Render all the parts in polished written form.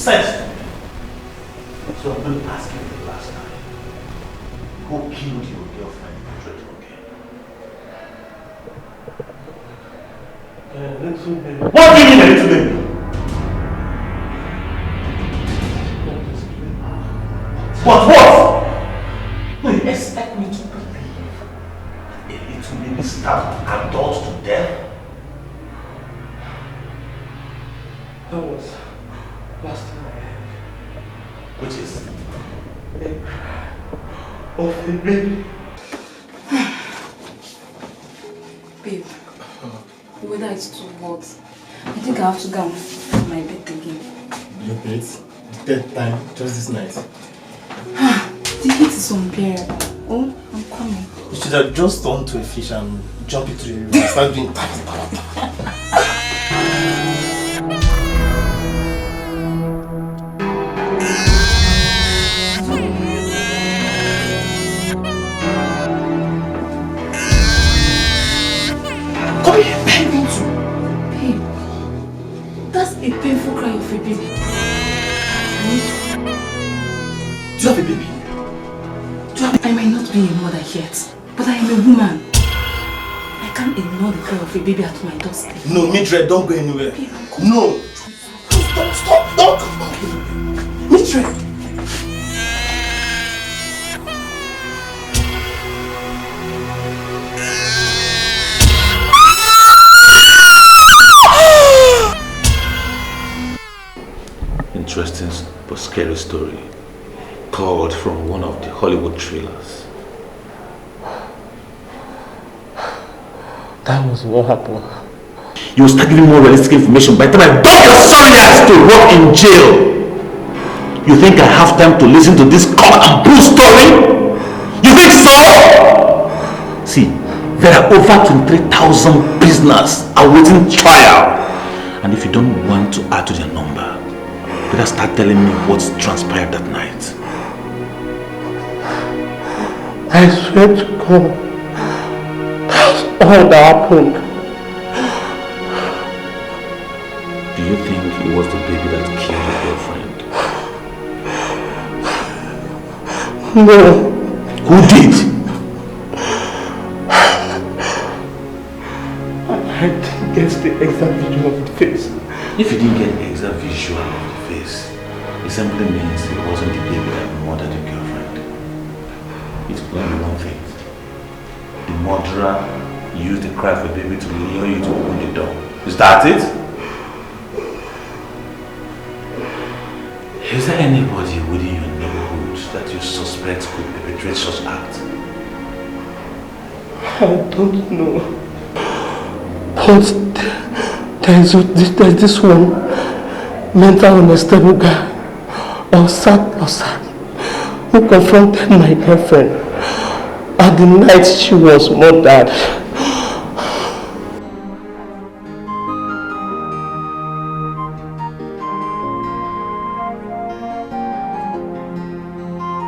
sense to me. So I'm going to ask you for the last time. Who killed your girlfriend in the little baby? What do you mean a little baby? What? No, you expect me to believe a little baby stabbed adults to death? That was last time I heard. Which is? Of a baby. Babe, the weather is too hot. I think I have to go on my bed again. Your bed? Third time, just this night. The heat is unbearable. Oh, I'm coming. You should have just turned to a fish and jump into the river and start doing that. Come here, baby. Babe, that's a painful cry of a baby. Do you have a baby? I might not be a mother yet, but I am a woman. I can't ignore the cry of a baby at my doorstep. No, Mildred, don't go anywhere. Babe, no! Stop! Don't come! Mildred! Interesting but scary story. Called from one of the Hollywood thrillers. That was what happened. You start giving more realistic information by the time I dump your sorry ass to rot in jail. You think I have time to listen to this cock and bull story? You think so? See, there are over 23,000 prisoners awaiting trial. And if you don't want to add to their number, better start telling me what's transpired that night. I swear to God, that's all that happened. Do you think it was the baby that killed your girlfriend? No. Who did? I didn't get the exact visual of the face. If you didn't get the exact visual of the face, it simply means it wasn't the baby that murdered your girlfriend. It's only one thing. The murderer used the cry for the baby to lure you to open the door. Is that it? Is there anybody within your neighborhood that you suspect could perpetrate such act? I don't know. But there's this one mental unstable guy, Osat, who confronted my girlfriend at the night she was murdered.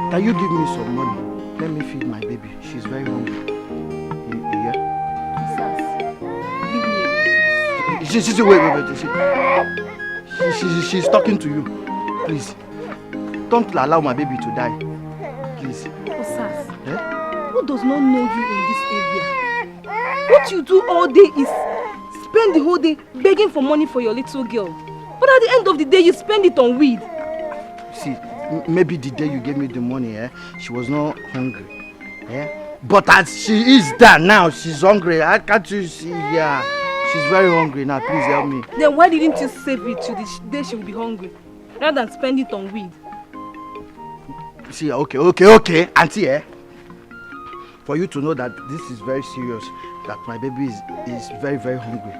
Can you give me some money? Let me feed my baby. She's very hungry. Yeah? Wait. She's talking to you. Please. Don't allow my baby to die. Please. Osas, who does not know you in this area? What you do all day is spend the whole day begging for money for your little girl. But at the end of the day, you spend it on weed. See, maybe the day you gave me the money, she was not hungry. But as she is there now, she's hungry. Can't you see? Yeah, she's very hungry now. Please help me. Then why didn't you save it to the day she will be hungry, rather than spend it on weed? See, okay, auntie, for you to know that this is very serious, that my baby is very, very hungry.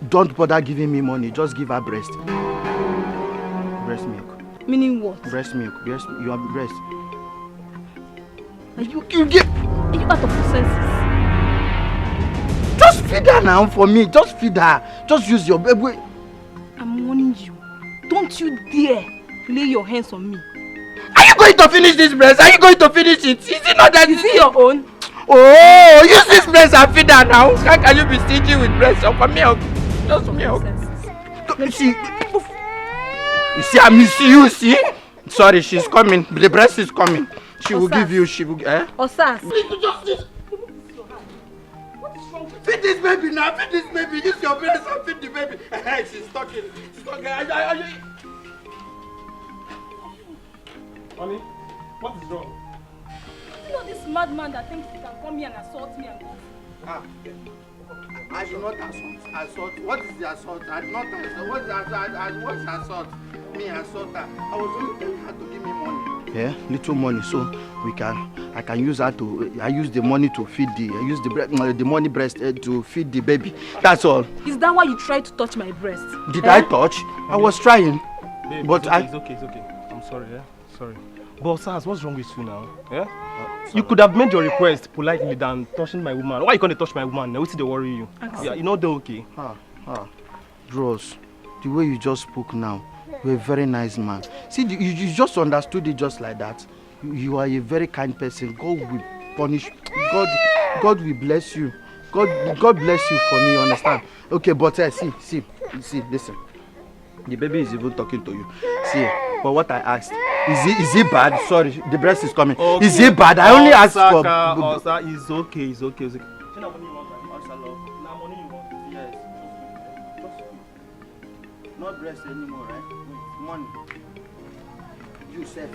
Don't bother giving me money, just give her breast. Breast milk. Meaning what? Breast milk, you have breast. Are you out of your senses? Just feed her now for me, just feed her. Just use your baby. I'm warning you, don't you dare lay your hands on me. Are you going to finish this breast? Are you going to finish it? Is it not that? Is it your own? Oh, use this breast and feed her now. How can you be stingy with breast? Just for me, just for me. See, You see, I miss you, see? Sorry, she's coming. The breast is coming. She will give you, she will... Osas. Feed this baby now, feed this baby. Use your penis and feed the baby. She's talking. She's talking. Honey, what is wrong? You know this madman that thinks he can come here and assault me and I do not assault. What is the assault? I do not assault. What is assault? Me assault her. I was only telling her to give me money. Yeah, little money, so I can use her to. I use the money to feed the. I use the money breast to feed the baby. That's all. Is that why you tried to touch my breast? Did I touch? I was trying. Babe, but it's okay. I'm sorry, yeah? Sorry. But Sars, what's wrong with you now? Yeah? You could have made your request politely than touching my woman. Why you can't touch my woman? Now, what's they worry you? Yeah, you know they're okay. Bros, the way you just spoke now, you're a very nice man. See, you just understood it just like that. You are a very kind person. God will punish. God will bless you. God bless you for me, you understand? Okay, but see, listen. The baby is even talking to you. See, but what I asked, is it bad? Sorry, the breast is coming. Okay. Is it bad? I only asked for... It's okay. Yes. Not breast anymore, right? Wait, money. You said.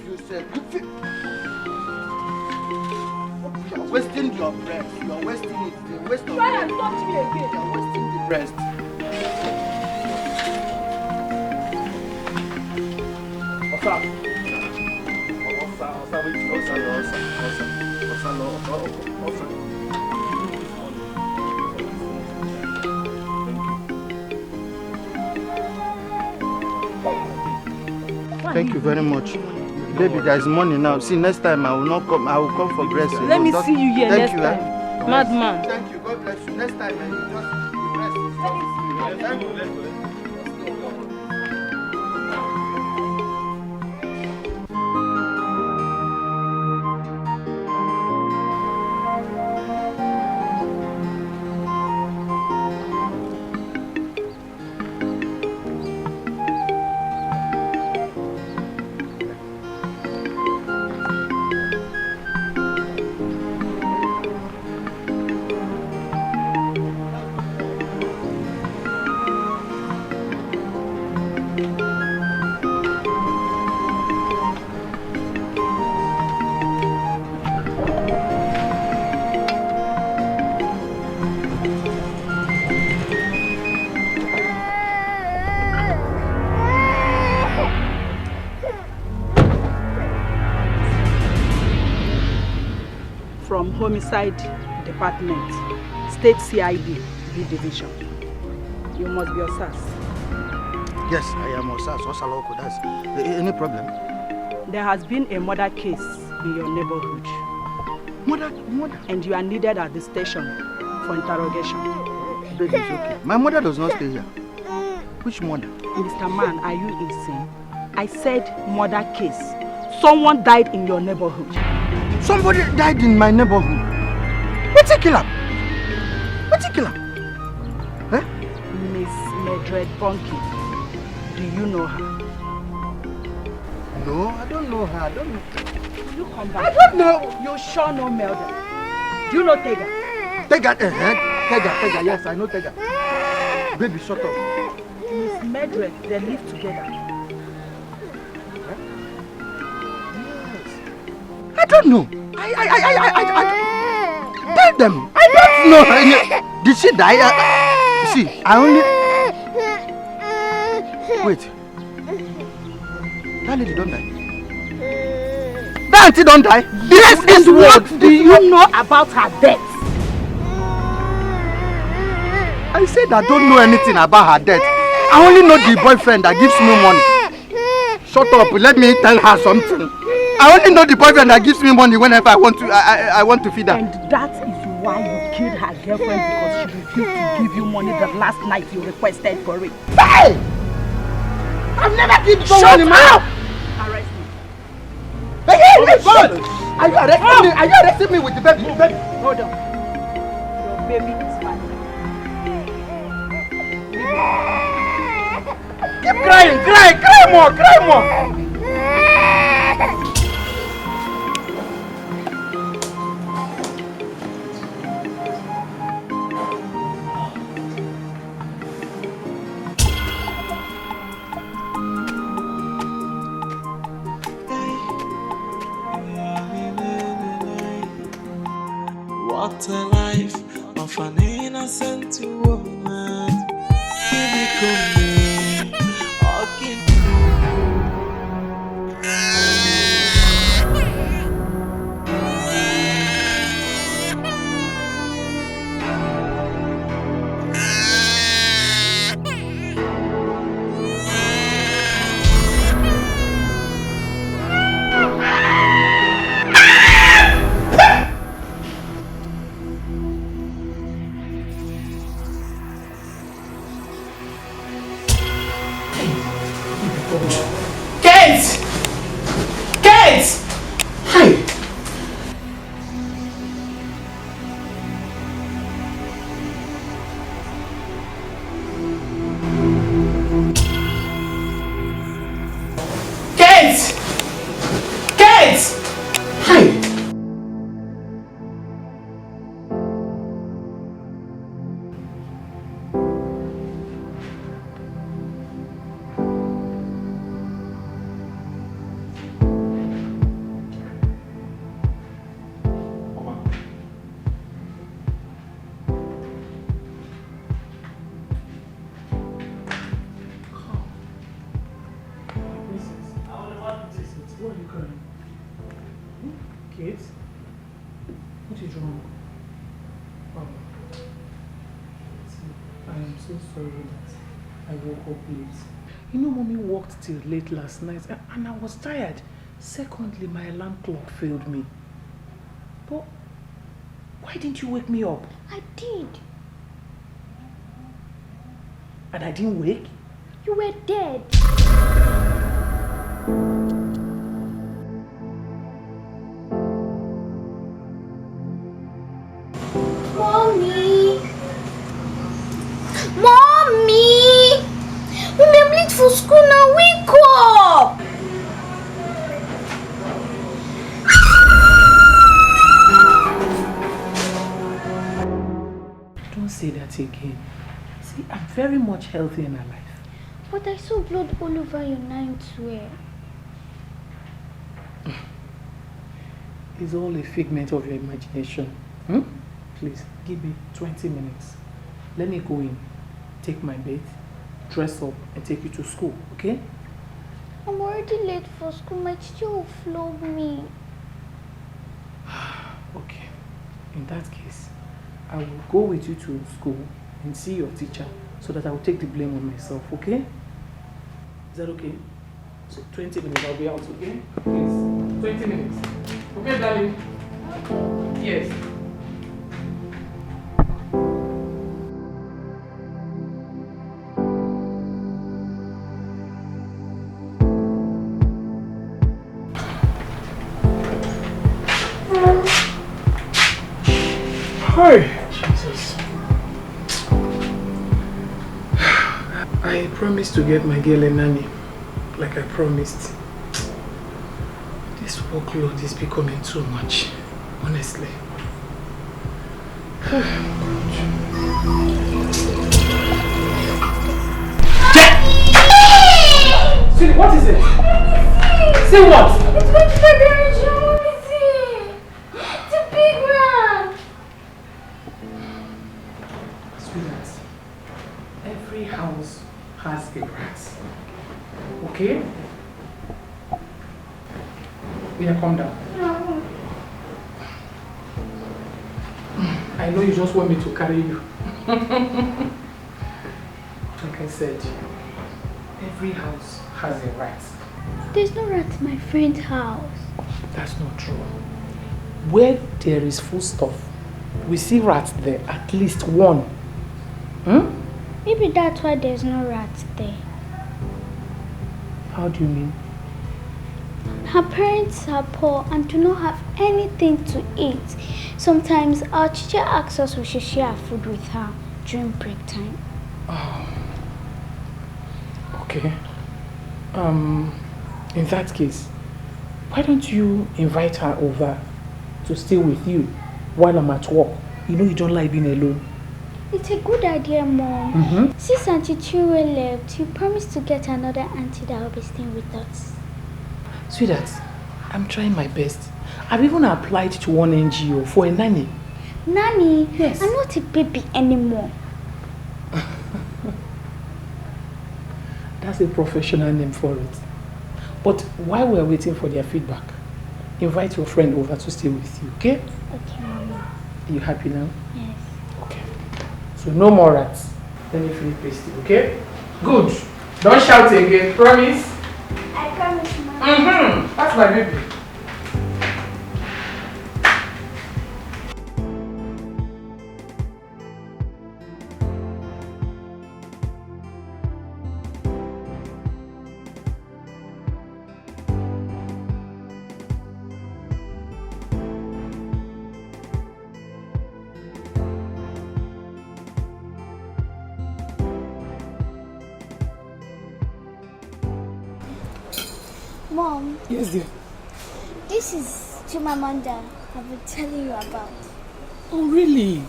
You're wasting your breast. You're wasting it. You're wasting Try and touch me again. You're wasting the breast. Thank you very much. Baby, there's money now. See, next time I will not come. I will come for breast. Let me see you here next time. Madman. Thank you. God bless you. Next time, you just the breast is just... Thank you. Homicide Department, State CID, B Division. You must be Osas. Yes, I am Osas. Osaloko, that's any problem? There has been a murder case in your neighborhood. Murder? And you are needed at the station for interrogation. Baby, it's okay. My mother does not stay here. Which mother? Mr. Man, are you insane? I said murder case. Someone died in your neighborhood. Somebody died in my neighborhood. What's a killer? Eh? Miss Mildred Bunky. Do you know her? No, I don't know her. Will you come back? I don't know. You sure know Mildred? Do you know Tega? Tega, yes, I know Tega. Baby, shut up. Miss Mildred, they live together. I don't know. I tell them. I don't know. Did she die? See, I only... Wait. That lady don't die. That auntie don't die. Yes, and what do you know about her death? I said I don't know anything about her death. I only know the boyfriend that gives me money. Shut up. Let me tell her something. I only know the boyfriend that gives me money whenever I want to feed her. And that is why you killed her girlfriend, because she refused to give you money the last night you requested for it. Hey! I've never given someone money. Shut up! Arrest me. Hey, God! Are you arresting me? Are you arresting me with the baby? Hold on. Your baby is fine. Keep crying, cry more, cry more. What a life of an innocent woman. You know, Mommy worked till late last night and I was tired. Secondly, my alarm clock failed me. But why didn't you wake me up? I did. And I didn't wake? You were dead. Mommy! Mommy! Mommy, I'm late for school now. Wake up! Don't say that again. See, I'm very much healthy and alive. But I saw blood all over your nightwear. It's all a figment of your imagination. Please, give me 20 minutes. Let me go in, take my bath, dress up, and take you to school, okay? I'm already late for school. My teacher will flog me. Okay. In that case, I will go with you to school and see your teacher so that I will take the blame on myself, okay? Is that okay? So 20 minutes, I'll be out, okay? Please. 20 minutes. Okay, darling? Okay. Yes. Hi. Jesus. I promised to get my girl a nanny, like I promised. This workload is becoming too much, honestly. See, what is it? See what? It's my federation. What is it? It's a big rat. Sweetheart, every house has a rat. Okay? Yeah, calm down. No. I know you just want me to carry you. Like I said, every house has a rat. There's no rat in my friend's house. That's not true. Where there is food stuff, we see rats there, at least one. Maybe that's why there's no rats there. How do you mean? Her parents are poor and do not have anything to eat. Sometimes our teacher asks us we should share food with her during break time. Oh. Okay. In that case, why don't you invite her over to stay with you while I'm at work? You know you don't like being alone. It's a good idea, Mom. Since Auntie Thier left, you promised to get another auntie that will be staying with us. Sweetheart, I'm trying my best. I've even applied to one NGO for a nanny. Nanny? Yes. I'm not a baby anymore. That's a professional name for it. But while we're waiting for their feedback, invite your friend over to stay with you, okay? Okay, Mommy. Are you happy now? Yes. Okay. So no more rats. Let me finish pasting, okay? Good. Don't shout again, promise? I promise, Mommy. That's my baby. Mom. Yes, dear. This is Chimamanda I've been telling you about. Oh, really?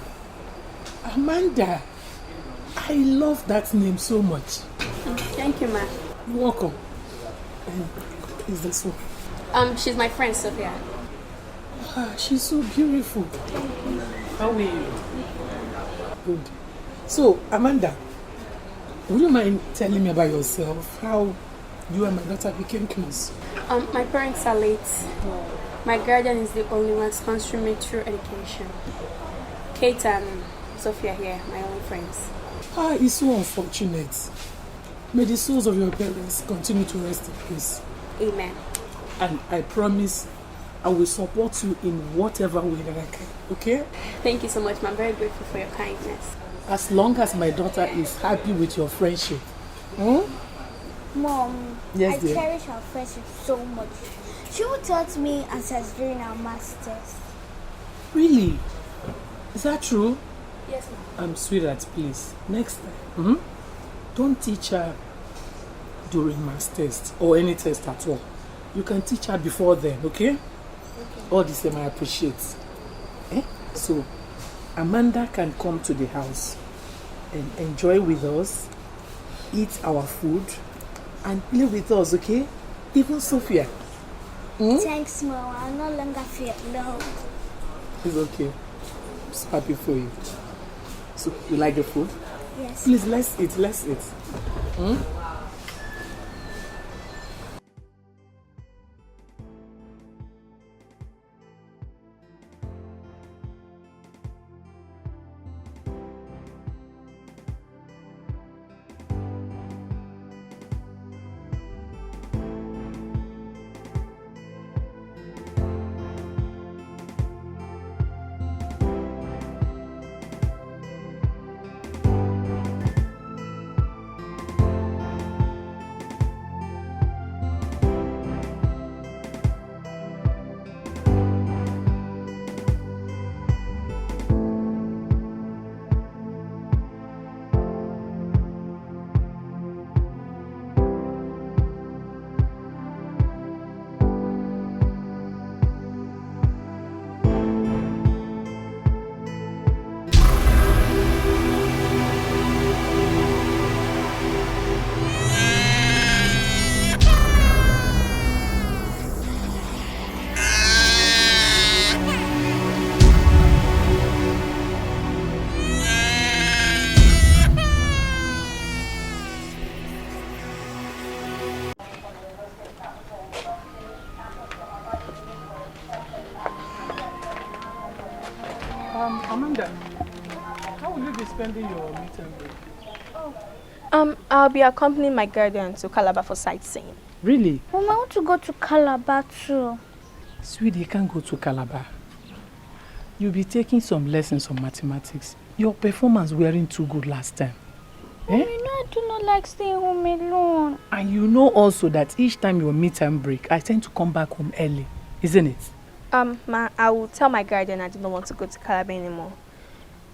Amanda. I love that name so much. Thank you, ma. You're welcome. Is this one? She's my friend, Sophia. Ah, she's so beautiful. How are you? Good. So, Amanda, would you mind telling me about yourself? How you and my daughter became close? My parents are late. My guardian is the only one sponsoring me through education. Kate and Sophia here, my only friends. Ah, it's so unfortunate. May the souls of your parents continue to rest in peace. Amen. And I promise I will support you in whatever way that I can, okay? Thank you so much, ma. I'm very grateful for your kindness. As long as my daughter is happy with your friendship. Mom, Yes, I dear. cherish our friendship so much. She who taught me as I was doing our masters. Really? Is that true? Yes, ma'am. Sweetheart, please. Next time, don't teach her during maths test or any test at all. You can teach her before then, okay? All the same, I appreciate. So, Amanda can come to the house and enjoy with us, eat our food, and play with us, okay? Even Sophia. Thanks, Mom. I'll no longer feel alone. It's okay. I'm so happy for you. So, you like the food? Yes. Please, let's eat. Amanda, how will you be spending your midterm break? I'll be accompanying my guardian to Calabar for sightseeing. Really? Mom, I want to go to Calabar too. Sweetie, you can't go to Calabar. You'll be taking some lessons on mathematics. Your performance weren't too good last time. Mom, you know I do not like staying home alone. And you know also that each time your midterm break, I tend to come back home early, isn't it? Ma, I will tell my guardian I do not want to go to Calabar anymore.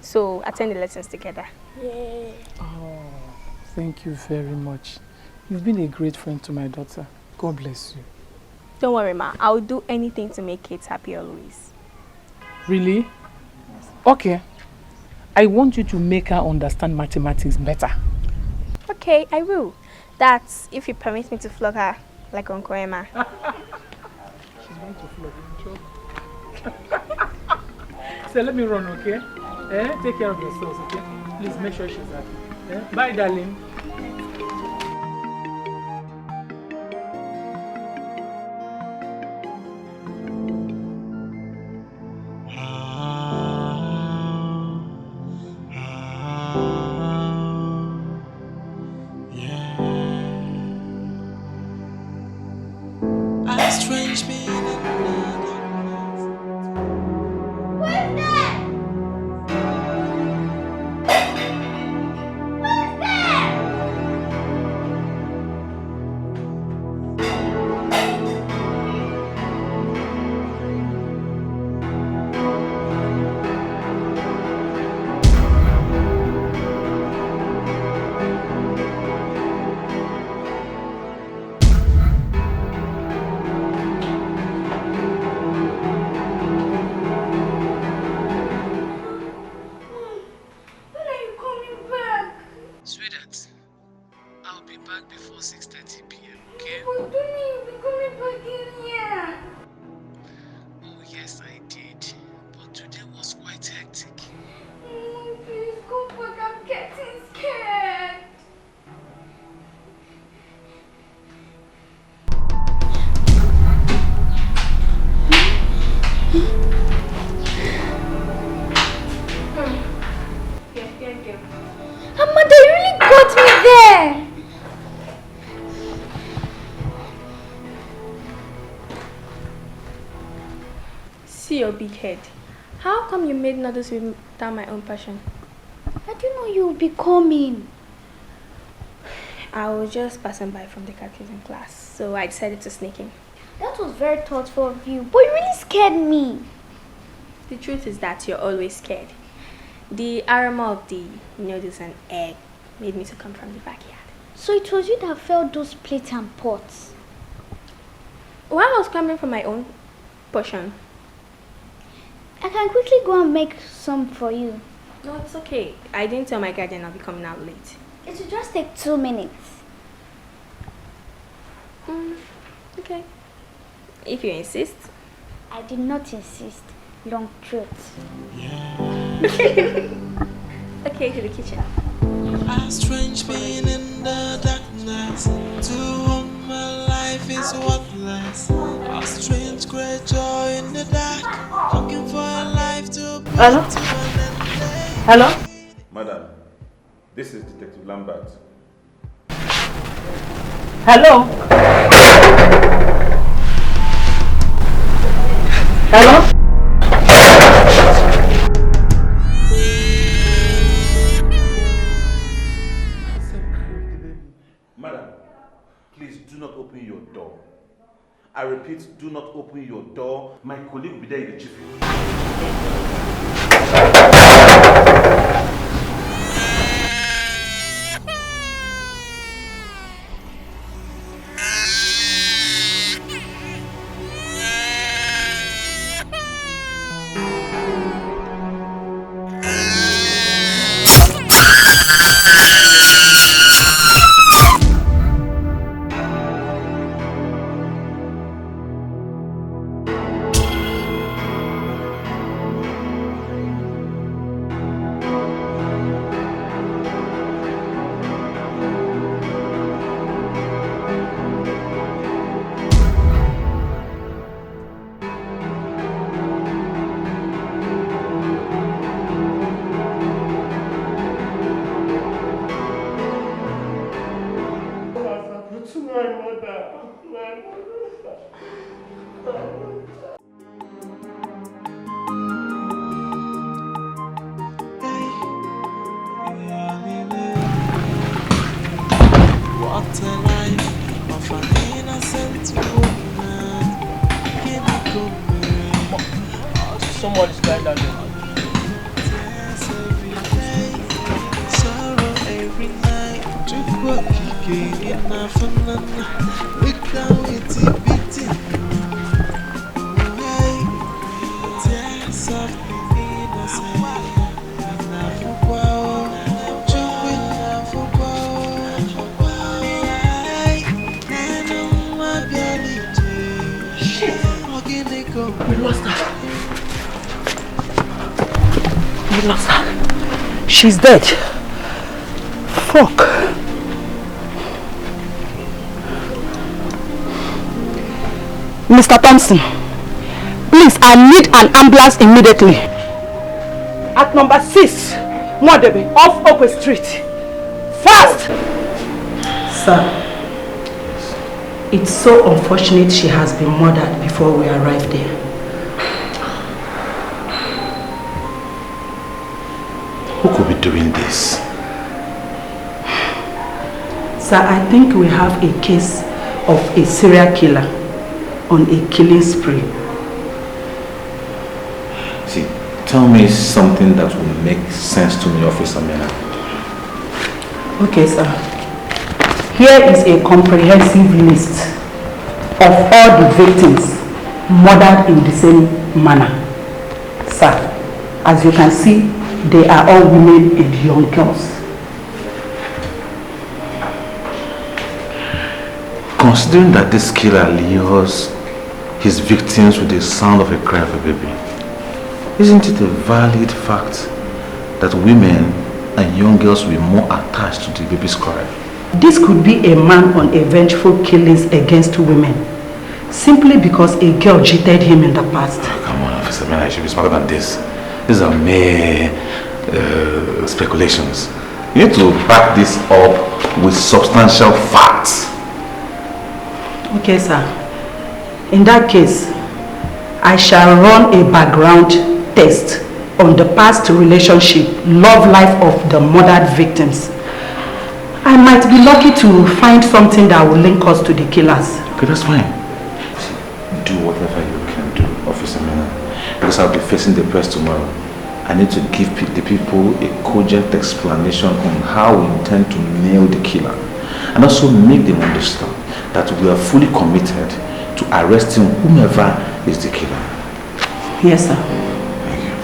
So attend the lessons together. Yeah. Oh, thank you very much. You've been a great friend to my daughter. God bless you. Don't worry, Ma. I'll do anything to make Kate happy always. Really? Yes. Okay. I want you to make her understand mathematics better. Okay, I will. That's if you permit me to flog her like Uncle Emma. She's going to flog you. So let me run, okay? Take care of yourselves, okay? Please make sure she's happy. Bye, darling. Your big head. How come you made noodles without my own passion? I didn't know you would be coming. I was just passing by from the catechism class, so I decided to sneak in. That was very thoughtful of you, but you really scared me. The truth is that you're always scared. The aroma of the noodles and egg made me to come from the backyard. So it was you that filled those plates and pots? While I was scrambling for my own portion, I can quickly go and make some for you. No, it's okay. I didn't tell my guardian I'll be coming out late. It will just take 2 minutes. Okay. If you insist. I did not insist. Long truth. Okay, to the kitchen. A strange being in the darkness, to whom my life is worthless. A strange great joy in the dark, looking for a life to put Hello? to an end. Hello? Madam, this is Detective Lambert. Hello? Hello? Madam, please do not open your door. I repeat, do not open your door. My colleague will be there in the jiffy. What a life of an innocent woman. Give me coming. Someone is lying down there. Tears every day, sorrow every night. We lost her. We lost her. She's dead. Fuck. Mr. Thompson, please, I need an ambulance immediately. At number 6, Mwadebe, off Oakwood Street. Fast! Sir, it's so unfortunate she has been murdered before we arrived there. Who could be doing this? Sir, I think we have a case of a serial killer on a killing spree. See, tell me something that will make sense to me, Officer Mena. Okay, sir. Here is a comprehensive list of all the victims murdered in the same manner. Sir, as you can see, they are all women and young girls. Considering that this killer lures his victims with the sound of a cry of a baby, isn't it a valid fact that women and young girls will be more attached to the baby's cry? This could be a man on a vengeful killings against women, simply because a girl cheated him in the past. Oh, come on, Officer Man, I should be smarter than this. These are mere speculations. You need to back this up with substantial facts. Okay, sir. In that case, I shall run a background test on the past relationship, love life of the murdered victims. I might be lucky to find something that will link us to the killers. Okay, that's fine. Do whatever you can do, Officer Mena, because I'll be facing the press tomorrow. I need to give the people a cogent explanation on how we intend to nail the killer, and also make them understand that we are fully committed to arresting whomever is the killer. Yes, sir. Thank you.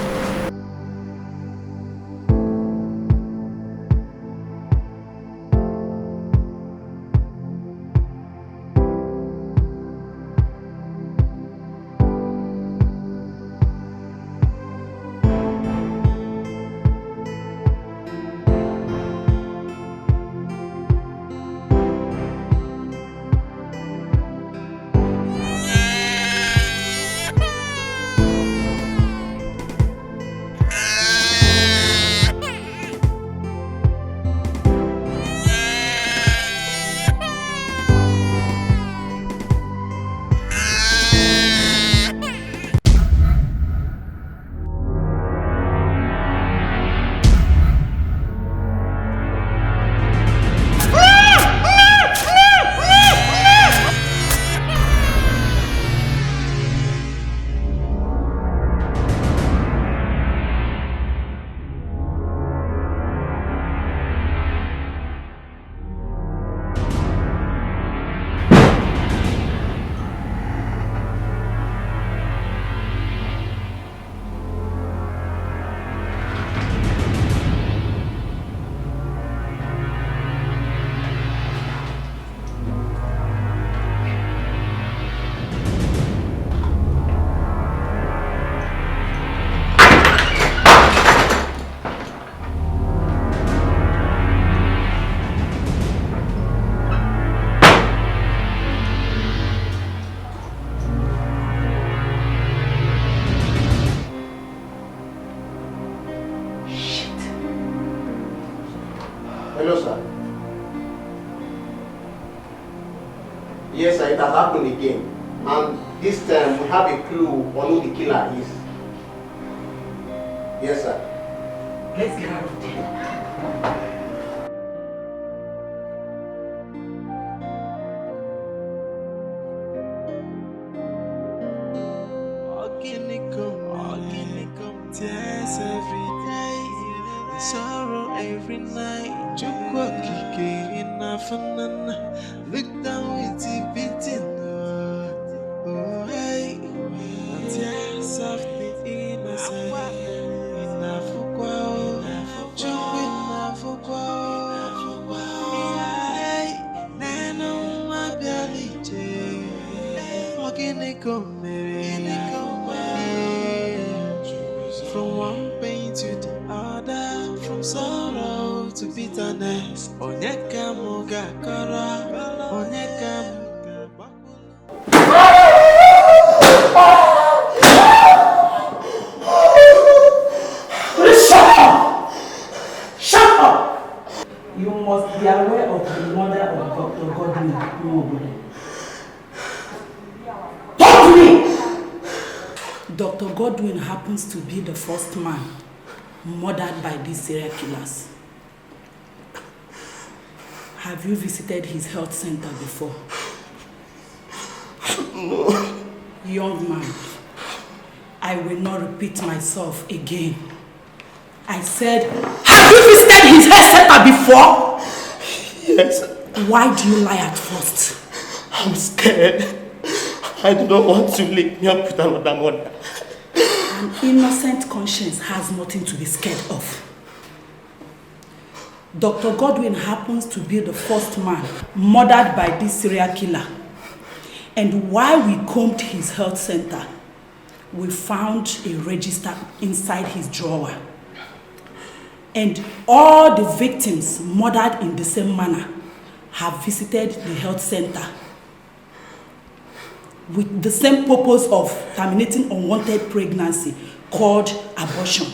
Hello, sir. Yes, sir, it has happened again. And this time we have a clue on who the killer is. Yes, sir. Let's get out of there. Tears every day, the sorrow every night. Chukwa kike in afanan, look down with the beating. Oh hey, tear softly innocent. In afukwa, chukwa in afukwa. Hey, neno mabialiche, ogini komere. From one pain to the other, from sorrow to bitterness. Onyeka muga kara, onyeka muga bakula. Shut up! Shut up! You must be aware of the mother of Dr. Godwin. Talk to me! Dr. Godwin happens to be the first man murdered by these serial killers. Have you visited his health center before? No. Young man, I will not repeat myself again. I said, have you visited his health center before? Yes. Why do you lie at first? I'm scared. I do not want to link me up with another mother. An innocent conscience has nothing to be scared of. Dr. Godwin happens to be the first man murdered by this serial killer. And while we combed his health center, we found a register inside his drawer. And all the victims murdered in the same manner have visited the health center with the same purpose of terminating unwanted pregnancy called abortion.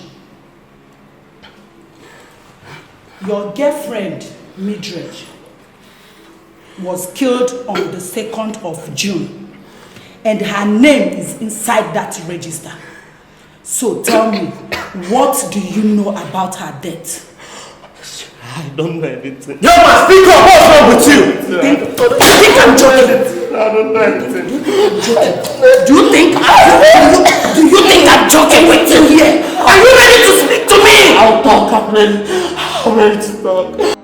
Your girlfriend, Mildred, was killed on the 2nd of June, and her name is inside that register. So tell me, what do you know about her death? I don't know anything. You must speak up! What's wrong with you? You think I'm joking? I don't know anything. Do you think I'm joking with you here? Are you ready to speak to me? I'll talk. I'm ready to talk.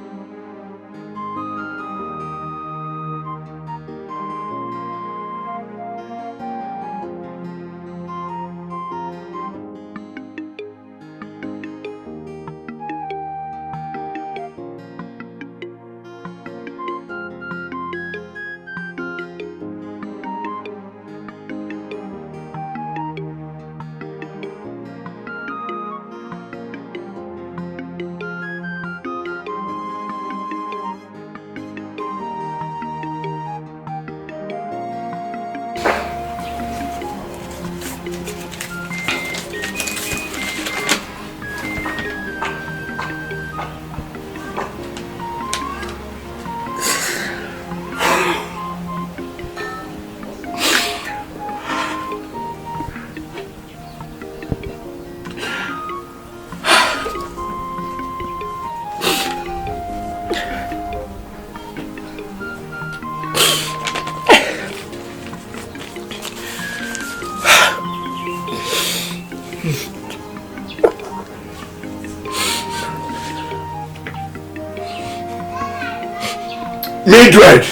Mildred!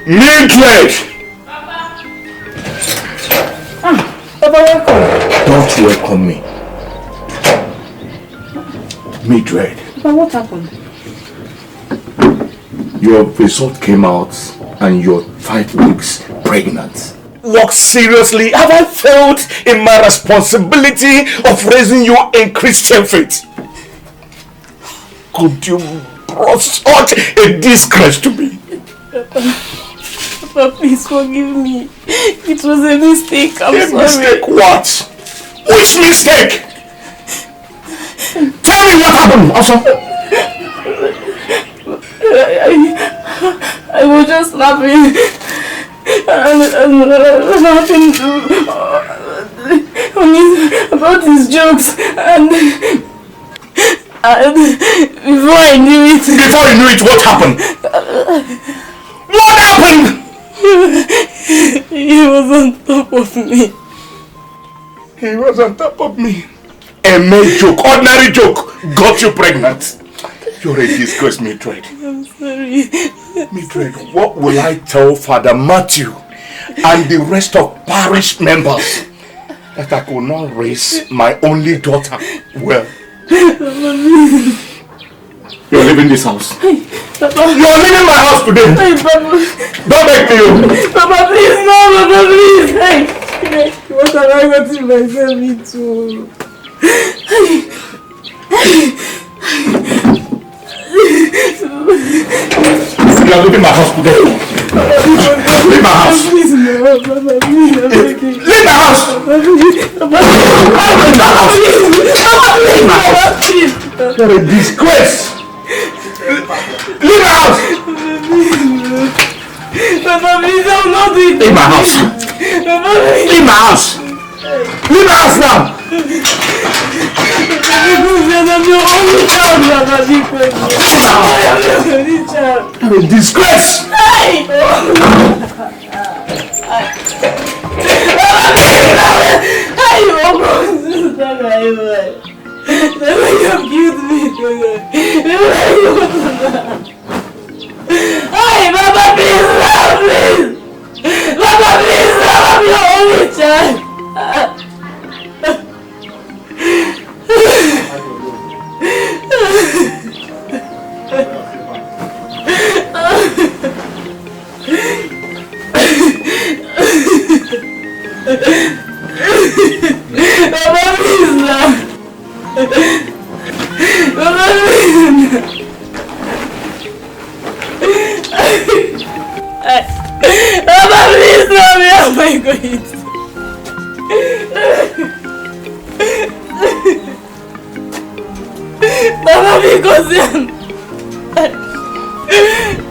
Mildred! Papa, welcome. Don't welcome me. Mildred. Papa, what happened? Your result came out and you're 5 weeks pregnant. Look, seriously, have I failed in my responsibility of raising you in Christian faith? Could you brought such a disgrace to me? Papa, please forgive me. It was a mistake. I'm sorry. Mistake what? Which mistake? Tell me what happened, also. I was just laughing and laughing about his jokes and before I knew it. Before you knew it, what happened? What happened? He was on top of me. He was on top of me. A mere joke, ordinary joke, got you pregnant. You're a disgrace, Mildred. I'm sorry. Mildred, what will I tell Father Matthew and the rest of parish members that I could not raise my only daughter well? You're leaving this house. Hey, Papa. You're leaving my house today. Hey, Papa. Don't make me. Papa, please, no, Papa, please. Hey, what have I gotten myself into? You are leaving my house today. Leave my house. Please, no, Papa, please. Leave my house. Leave my house. You're a disgrace. Leave my house! Papa, please, I will not do it. Leave my house! Papa, please. Leave my house! Leave my house now! I'm your only child, Papa, because I am your only child. You're a disgrace! Hey! Never you killed me. Hey, Papa, please, please. Papa, please, I'm your only child. Papa, please, now. Papa, please. Papa, please, now. Where am I going to? Papa, because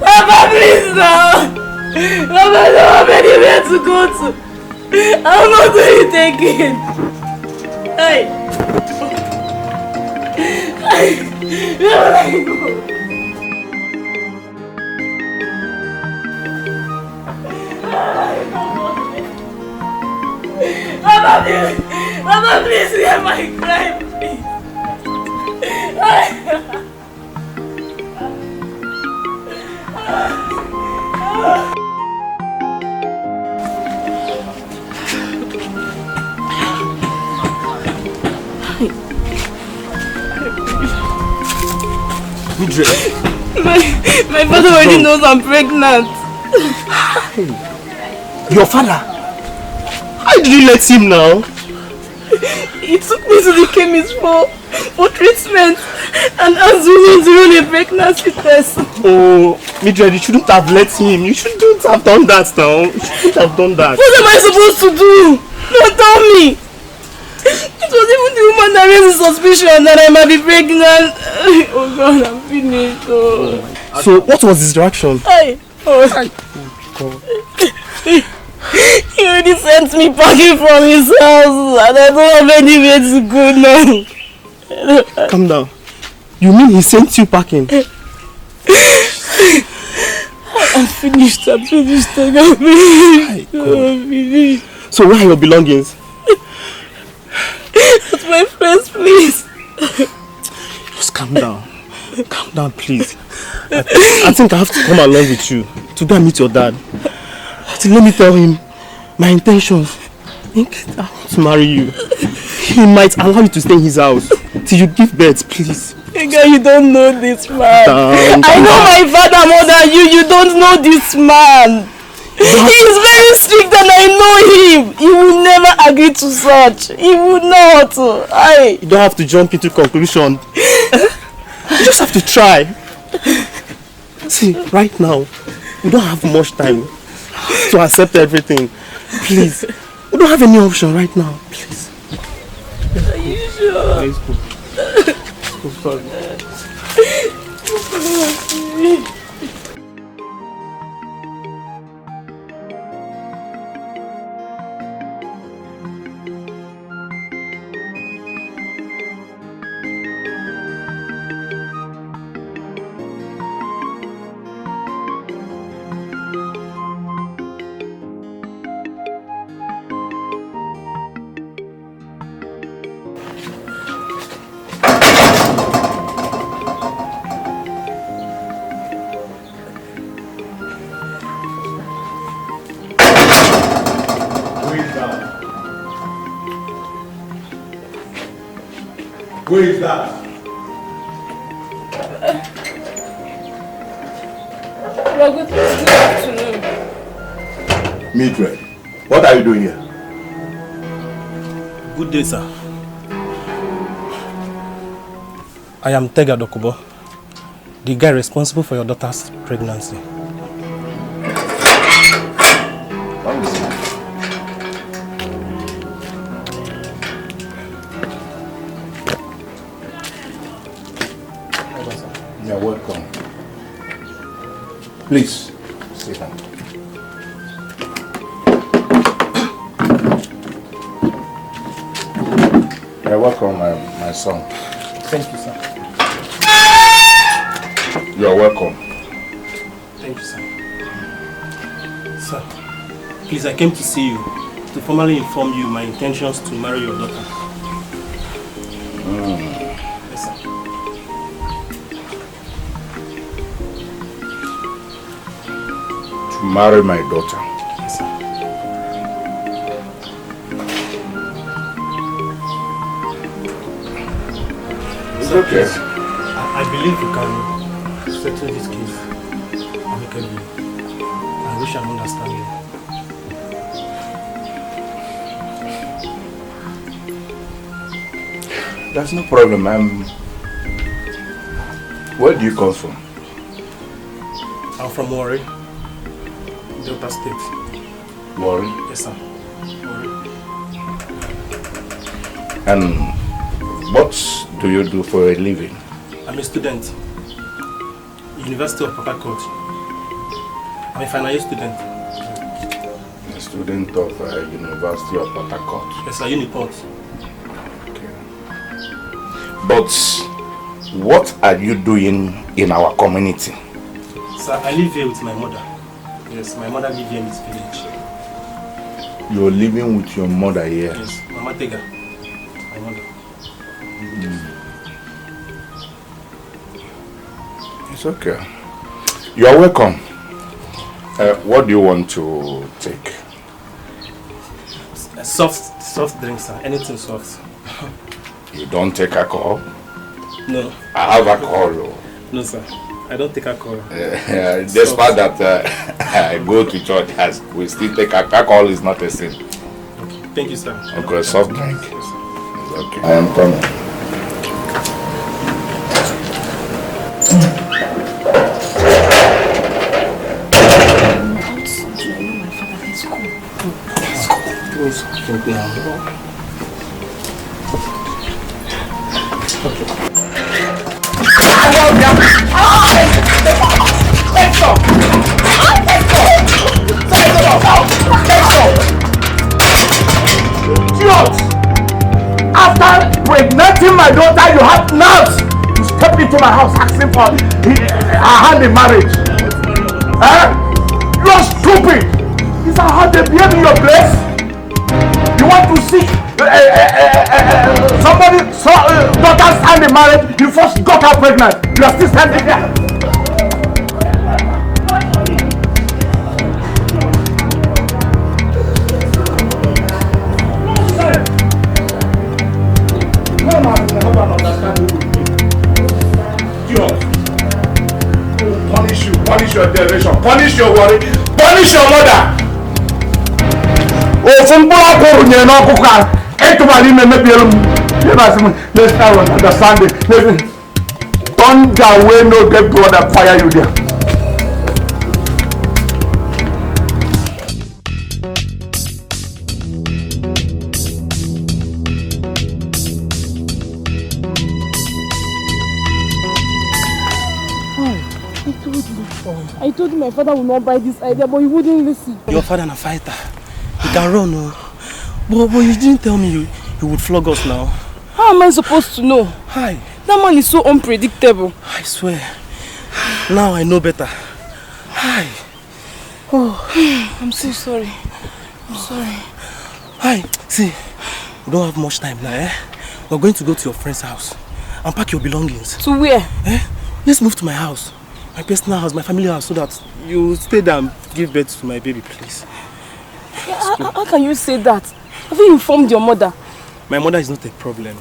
Papa, please, now. Papa, I don't have anywhere to go to. I'm not going to take it. Hey. Where will I go? Papa, please hear my cry, please. My father already knows I'm pregnant. Your father? How did you let him know? He took me to the chemist for treatment and asked me to run a pregnancy test. Oh, Mildred, you shouldn't have let him. You shouldn't have done that now. You shouldn't have done that. What am I supposed to do? No, tell me. It was even the woman that raised the suspicion that I might be pregnant. Oh God, I'm finished. Oh. So, what was his reaction? He already sent me packing from his house and I don't have anywhere to go now. Calm down. You mean he sent you packing? I'm finished. I'm finished. So where are your belongings? At my friend's place. Just calm down. Calm down, please. I think I have to come along with you to go and meet your dad. Let me tell him my intentions. I want to marry you. He might allow you to stay in his house till you give birth, please. Girl, you don't know this man. Down. I know my father more than you. You don't know this man. He is very strict and I know him. He will never agree to such. He would not. You don't have to jump into conclusion. You just have to try. See, right now, we don't have much time to accept everything. Please. We don't have any option right now. Please. Are you sure? Let's go. I'm sorry. Who is that? Good afternoon. Mildred, what are you doing here? Good day, sir. I am Thier, the guy responsible for your daughter's pregnancy. You're welcome. Please, sit down. You're welcome, my son. Thank you, sir. You're welcome. Thank you, sir. Sir, please, I came to see you to formally inform you my intentions to marry your daughter. Yes, sir. To marry my daughter. Yes, sir. It's okay. I believe you can settle this case amicably. I wish I understand you. That's no problem. Where do you come from? I'm from Warri, Delta State. Warri? Yes, sir. Warri. And what do you do for a living? I'm a student. University of Port Harcourt. I'm a final year student. A student of University of Port Harcourt. Yes, sir. Uniport. But what are you doing in our community? Sir, I live here with my mother. Yes, my mother lives here in this village. You're living with your mother here? Yes, Mama Thier, my mother. It's okay. You are welcome. What do you want to take? Soft drinks, sir. Anything soft. You don't take alcohol? No. I have alcohol. No, sir. I don't take alcohol. Despite that I go to church, we still take alcohol. Is not a sin. Okay. Thank you, sir. Okay, soft drink. Yes, it's okay. I am coming. After impregnating my daughter, you have nerves to step into my house asking for her hand in marriage. You are stupid. Is that how they behave in your place? You want to see somebody's daughter's hand in marriage? You first got her pregnant. You are still standing there. Punish your generation, punish your worry, punish your mother. Oh, from Bulapo, no cook. Everybody may be let's start understanding. Don't go away, no get God that fire you there. I told him my father would not buy this idea, but he wouldn't listen. Your father is a fighter. He can run, no. But you didn't tell me he would flog us now. How am I supposed to know? Hi. That man is so unpredictable. I swear. Now I know better. Hi. Oh, I'm so sorry. I'm sorry. Hi. See, we don't have much time now, eh? We're going to go to your friend's house and pack your belongings. To where? Eh? Let's move to my house. My personal house, my family house, so that you stay there and give birth to my baby, please. How can you say that? Have you informed your mother? My mother is not a problem.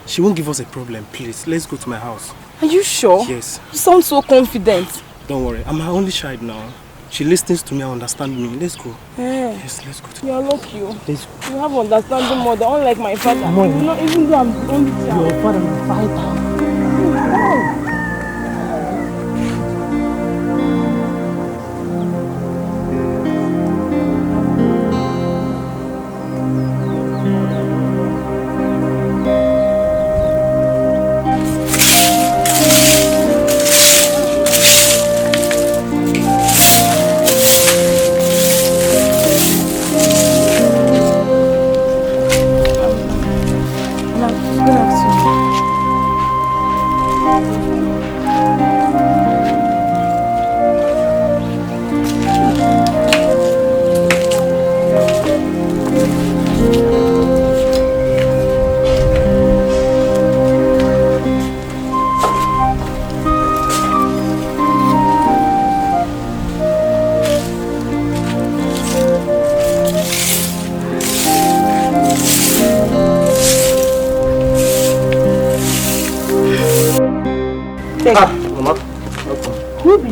She won't give us a problem, please. Let's go to my house. Are you sure? Yes. You sound so confident. Don't worry, I'm her only child now. She listens to me and understands me. Let's go. Yes, let's go. You're lucky. Let's go. You have understanding mother, unlike my father. Mother. You know, even though I'm only child. Your father is a fighter.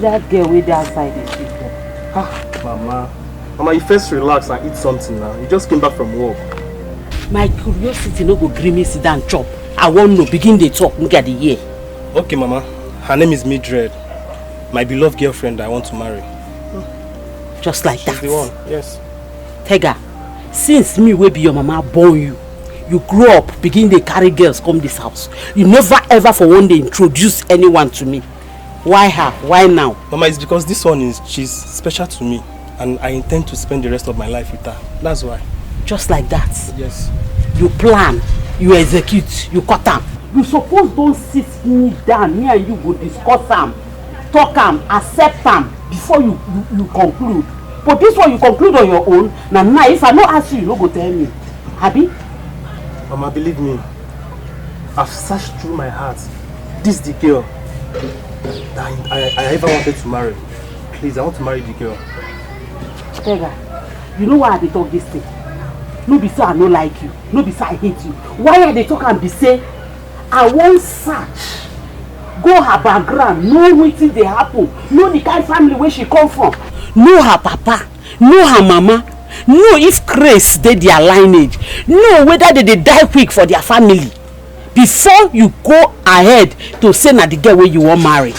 That girl way outside the street. Mama, you first relax and eat something now. You just came back from work. My curiosity no go gree me sit down chop. I want to begin the talk. Look at the year. Okay, Mama. Her name is Mildred. My beloved girlfriend I want to marry. Just like She's that. the one, yes. Tega, since me will be your mama born you, you grow up, begin to carry girls come this house. You never ever for one day introduce anyone to me. Why her? Why now? Mama, it's because this one she's special to me and I intend to spend the rest of my life with her. That's why. Just like that? Yes. You plan, you execute, you cut them. You suppose don't sit me down, me and you go discuss them, talk them, accept them before you conclude. But this one you conclude on your own. Now if I no ask you, you no go tell me. Abi? Mama, believe me, I've searched through my heart. This is the girl I ever wanted to marry. Please, I want to marry the girl. Tega, you know why they talk this thing? No be say I no like you, no be say I hate you. Why are they talk and be say I won't search, go her background, know wetin dey happen, know the kind family where she come from, know her papa, know her mama, know if grace dey their lineage, know whether they die quick for their family before you go ahead to say na the girl wey you wan marry.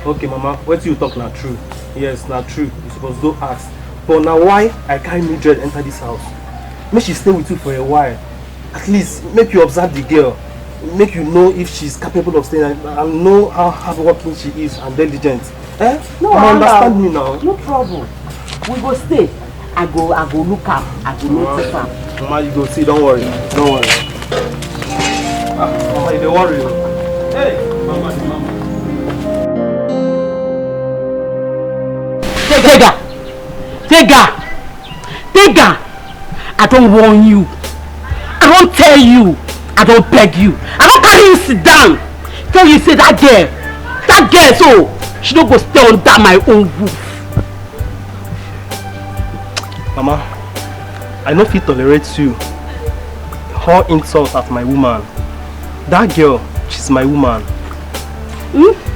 Okay, Mama, what you talk na true. Yes, na true. You suppose go ask. But now why I carry Mildred enter this house? Make she stay with you for a while. At least make you observe the girl. Make you know if she's capable of staying and know how hardworking she is and diligent. Eh? No, understand me now. No trouble. We go stay. I go look up. I go notice her. Mama, you go see. Don't worry. Don't worry. Mama, you don't worry. Hey, Mama. Tega, I don't warn you. I don't tell you. I don't beg you. I don't carry you sit down. Tell you say that girl, so she don't go stay under my own roof. Mama, I don't fit tolerate you. Her insult at my woman. That girl, she's my woman.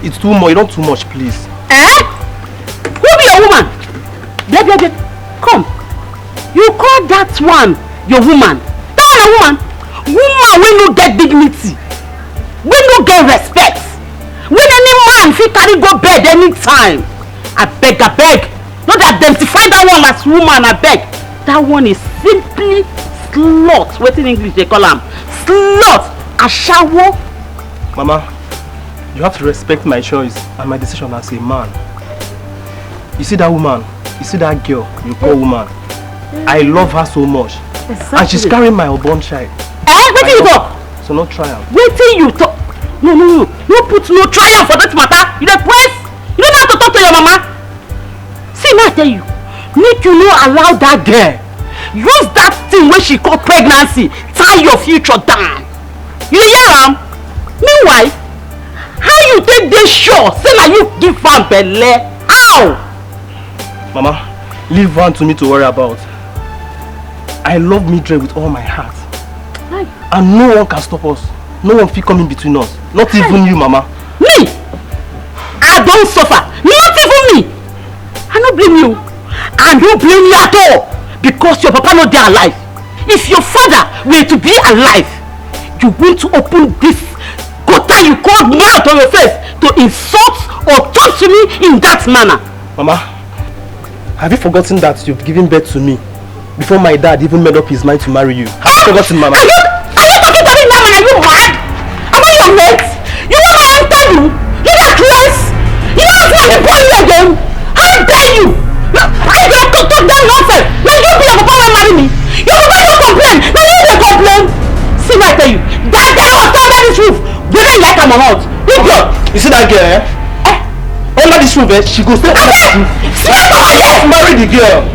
It's too much. You don't too much, please. Who be your woman? Come. You call that one your woman? That one a woman? Woman will no get dignity. Will no get respect. When any man fit carry go bed anytime. I beg. Not identify that one as woman, I beg. That one is simply slut. What in English they call him? Slut. Ashawo. Mama, you have to respect my choice and my decision as a man. You see that woman? You see that girl you call woman? I love her so much. Exactly. And she's carrying my unborn child. What you talk? So no trial. Wait till you talk. No. You put no trial for that matter. You don't press. You don't have to talk to your mama. See, now I tell you. Make you no allow that girl. Use that thing when she call pregnancy. Tie your future down. You hear am? Meanwhile, how you take this sure? Say na you give her belle. Ow! Mama, leave one to me to worry about. I love Mildred with all my heart. And no one can stop us. no one fit come in between us. Not even you, Mama. Me? I don't suffer. Not even me. I don't blame you. I don't blame you at all. Because your papa not there alive. If your father were to be alive, you want to open this gutter you called mouth on your face to insult or talk to me in that manner. Mama, have you forgotten that you've given birth to me before my dad even made up his mind to marry you? Have you forgotten, Mama? Are you talking to me now, man? Are you mad? Am I your mate? You want my enter you? You got dress? You don't want to bully you again? How dare you? I don't talk that nonsense. Now you be your papa will marry me. Your papa don't complain. Now you will complain. See what I tell you. That girl was under this roof. Whether you like him or not. Idiot. You see that girl, eh? Under this roof, she goes straight under this roof. Marry the girl.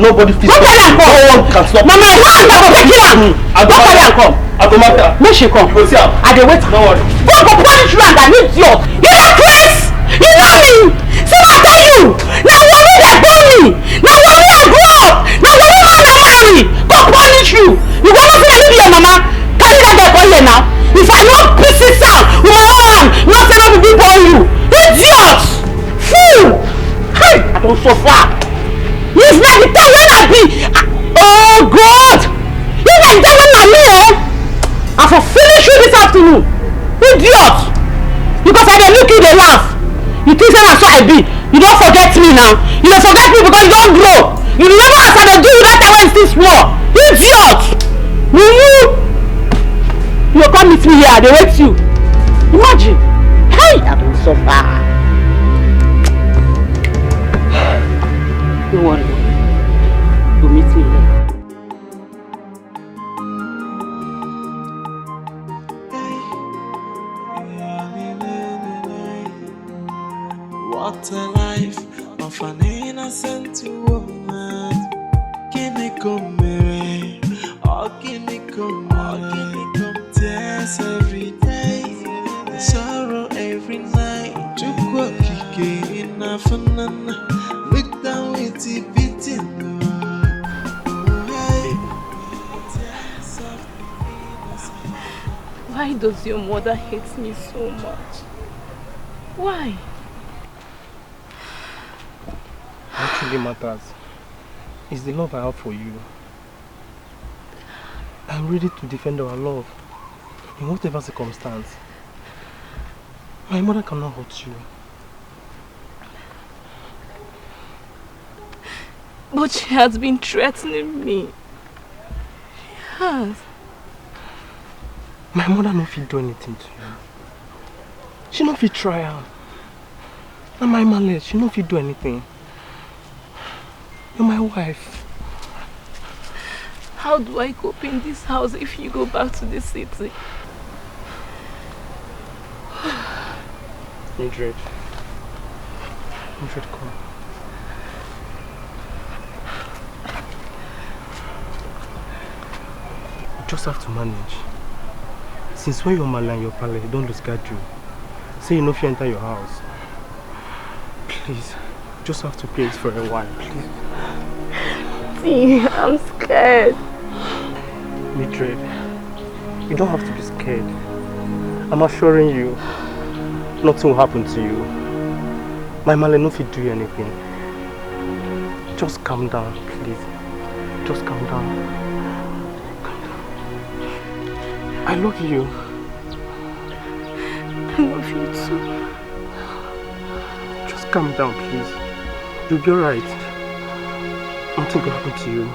Nobody feels. Don't carry am come. No one can stop. Mama, why am I going to kill am? Don't carry am come. I go matter. Make she come. You go see am. I dey wait. No worry. Go punish you and an idiot. You know Chris? You know me? See what I tell you? Now worry they born me. Now worry I grow up. Now worry man I marry. Go punish you. You go not say leave your mama. Carry that girl for here now. If I no pieces out with my own hand, not say no be big born you. Idiot. Fool. Hey, I don't suffer. If na the time when I be, oh God. If na the time when I me, I for finish you this afternoon. Idiot. Because I dey look you dey laugh. You think say na so I be. You don't forget me now. You don't forget me because you don't grow. You remember as I dey do you that time when you still small. Idiot. You come meet me here, I dey wait you. Imagine. Hey, I don't suffer. Don't worry. You meet me here. What a life of an innocent woman. Can it come here? Or can it come? Tears every day, sorrow every night. Chukwa kike inafanana. Look down with the beating. Why does your mother hate me so much? Why? What truly matters is the love I have for you. I'm ready to defend our love in whatever circumstance. My mother cannot hurt you. But she has been threatening me. She has. My mother no fit do anything to you. She no fit try her. And my man, she no fit do anything. You're my wife. How do I cope in this house if you go back to the city? Mildred, come. You just have to manage. Since when your man and your palace don't lose guard you, say you know if you enter your house. Please, just have to play it for a while, please. See, I'm scared. Mildred, you don't have to be scared. I'm assuring you, nothing will happen to you. My man no fit do you anything. Just calm down, please. Just calm down. Calm down. I love you. I love you too. Just calm down, please. You'll be alright. Nothing will happen to you.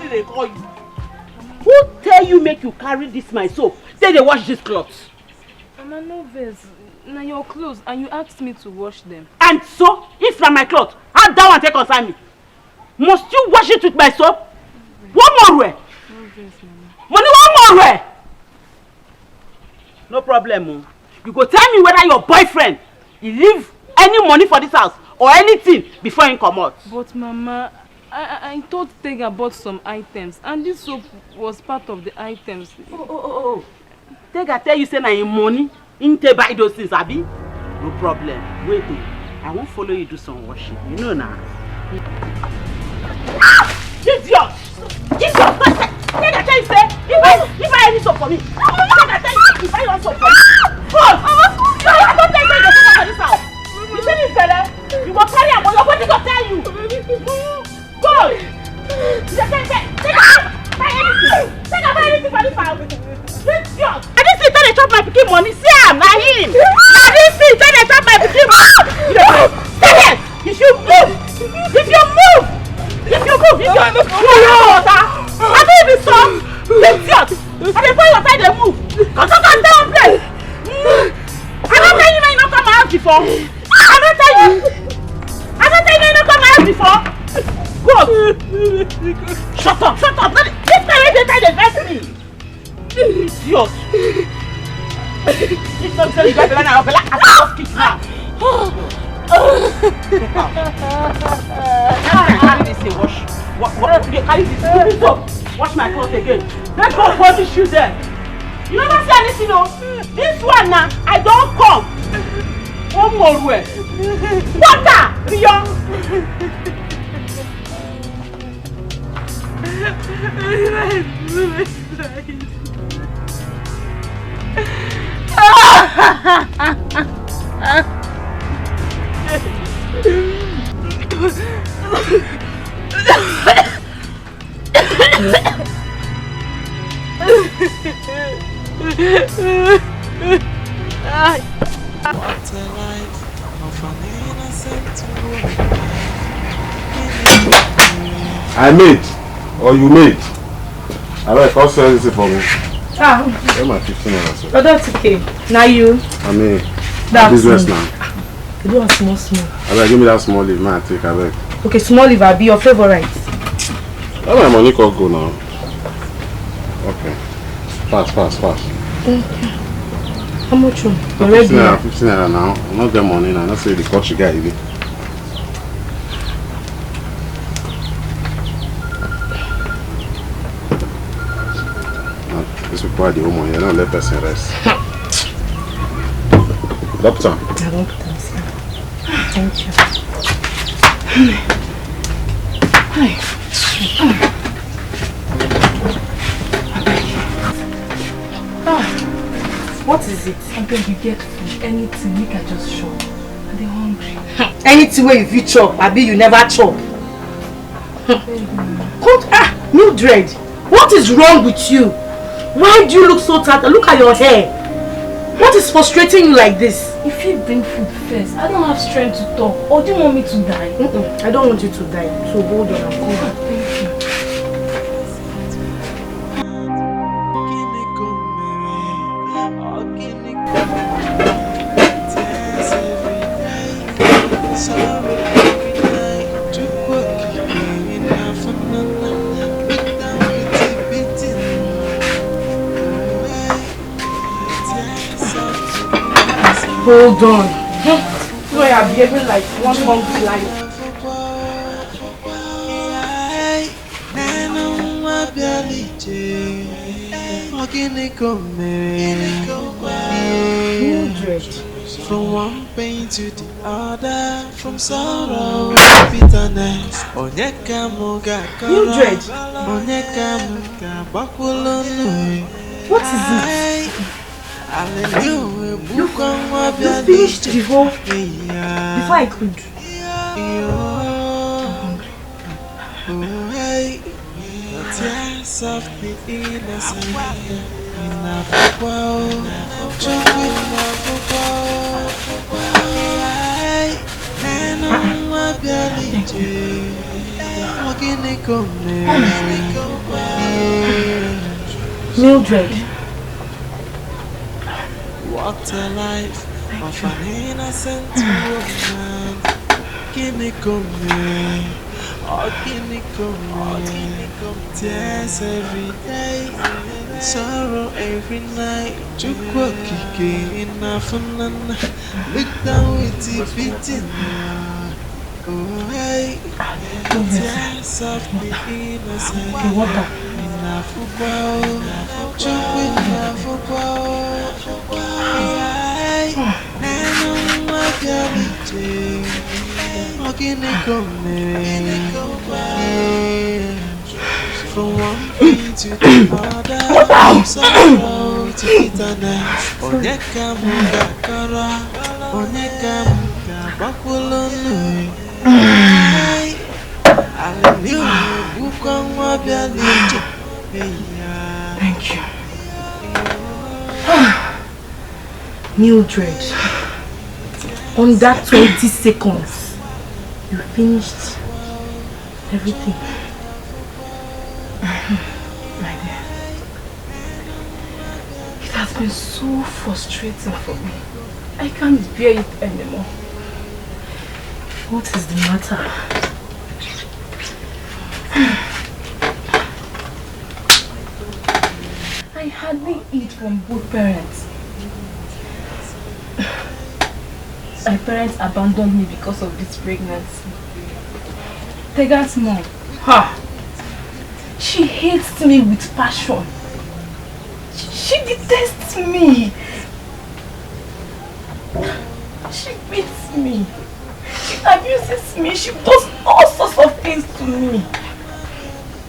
They call you. Who tell you make you carry this my soap? Say they wash this clothes. Mama, no vex. Now your clothes and you asked me to wash them. And so, if na my clothes, how that one take concern me? Must you wash it with my soap? One more way. No vex, Mama. Money one more way. No problem. You go tell me whether your boyfriend he leave any money for this house or anything before he come out. But Mama, I thought Thier bought some items and this soap was part of the items. Oh. Thier tell you say na him money Inte buy those things, Abi? No problem. Wait, I won't follow you do some worship. You know now. Idiot! Idiot! Take a chance, say. If I need some for me. Take a chance if I want some for me. God! I don't take the food for this house. You see me, fella? You go carry am, but your body go tell you. God! Take a chance. Buy anything. Take a buy anything for this house. Idiot! I didn't see they chop my pikin money. See am, na him. I didn't see they chop my pikin money. Stay there. If you move. If you move. If you move, you don't move. Water. I don't even stop. Idiot. I dey pour water, they move. Come down, place. I don't tell you when you don't come out before. I don't tell you when you don't come out before. Go. Shut up. This time they try to vex me. Idiot. This time say you got the line, I'll be like, I'll kick now. Carry this thing, wash. Carry this up. Wash my clothes again. Let's go for the shoe there. You never see anything, no? This one now, I don't come. One more way. Water, Rio. What a life of an innocent woman. I made, or you made. Alright, come sell this for me. Where my 15 naira, sir? Oh, that's okay. Now you. I mean, that's business now. You do a small. Alright, give me that small leaf, man. Take it. Okay, small leaf, I'll be your favorite. Where my money could go now? Okay. Fast. Okay. How much you? 15 naira now. I'm not getting money now. That's the coach you got. This require the woman. You don't let person rest. Doctor. I won't put them, sir. Thank you. What is it? I beg you get food, anything, make I just shop. I'm hungry. Anything where you chop, Abi you never chop. Mildred, what is wrong with you? Why do you look so tired? Look at your hair. What is frustrating you like this? If you bring food first, I don't have strength to talk. Or do you want me to die? I don't want you to die. So hold on, I'm coming. Thank you. Hold on. So I am behaving like one hungry lion. From one pain to the other, from sorrow to bitterness. Mildred, what is it? You finished the whole before I could. Tears of the innocent Mildred. What a life of an innocent woman. Tears every day, sorrow every night. Look down with the beating. Oh hey, tears of the innocent. From one thing to the other, sorrow to bitterness. Onyeka mugakara, onyeka mugabakulu. Thank you. Mildred, on that 20 seconds, you finished everything. My dear, it has been so frustrating for me. I can't bear it anymore. What is the matter? I hardly eat from both parents. My parents abandoned me because of this pregnancy. Tega's mom, she hates me with passion. She detests me. She beats me. She abuses me. She does all sorts of things to me.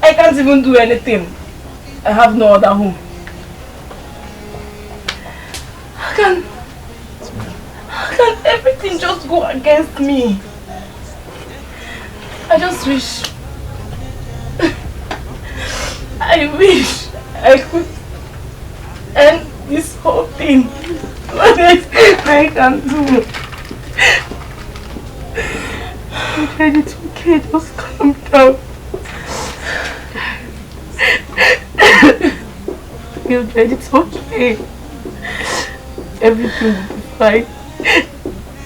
I can't even do anything. I have no other home. How can everything just go against me? I just wish I could end this whole thing. What else I can do? Mildred, it's okay, just calm down. Mildred, it's okay. Everything will be fine.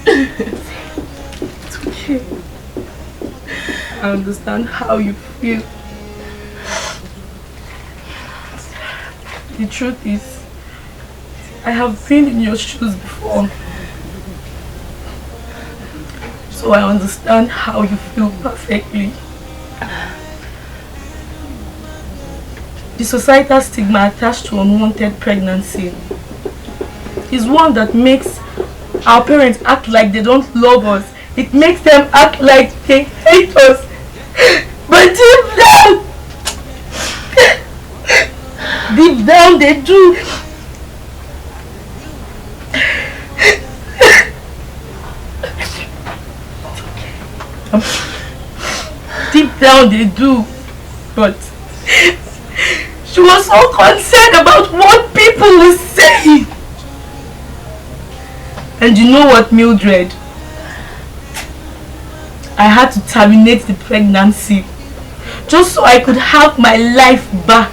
It's okay. I understand how you feel. The truth is, I have been in your shoes before. So I understand how you feel perfectly. The societal stigma attached to unwanted pregnancy is one that makes our parents act like they don't love us. It makes them act like they hate us. But deep down they do. Deep down they do. But she was so concerned about what people will say. And you know what, Mildred? I had to terminate the pregnancy just so I could have my life back.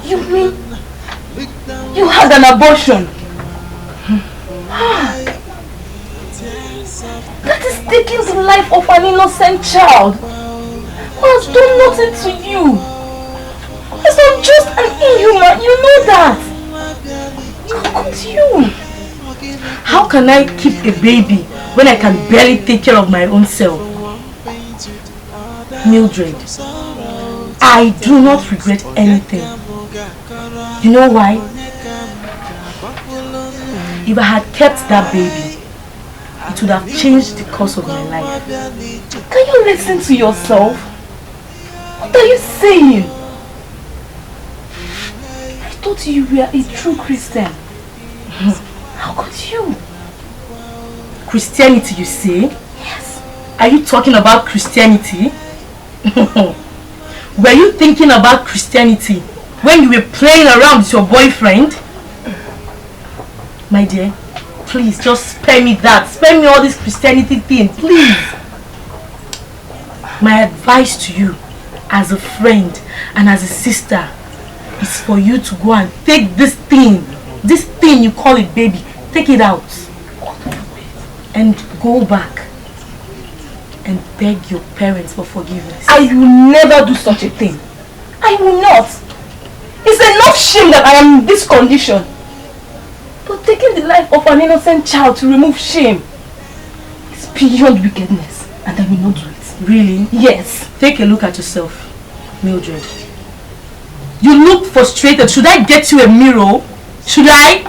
You mean you had an abortion? That is taking the life of an innocent child who has done nothing to you. It's unjust and inhuman, you know that. How could you? How can I keep a baby when I can barely take care of my own self? Mildred, I do not regret anything. You know why? If I had kept that baby, it would have changed the course of my life. Can you listen to yourself? What are you saying? I thought you were a true Christian. How could you? Christianity, you say? Yes. Are you talking about Christianity? Were you thinking about Christianity when you were playing around with your boyfriend? My dear, please just spare me that. Spare me all this Christianity thing, please. My advice to you as a friend and as a sister is for you to go and take this thing you call it baby, take it out and go back and beg your parents for forgiveness. I will never do such a thing. I will not. It's enough shame that I am in this condition. But taking the life of an innocent child to remove shame is beyond wickedness, and I will not do it. Really? Yes. Take a look at yourself, Mildred. You look frustrated. Should I get you a mirror? Should I?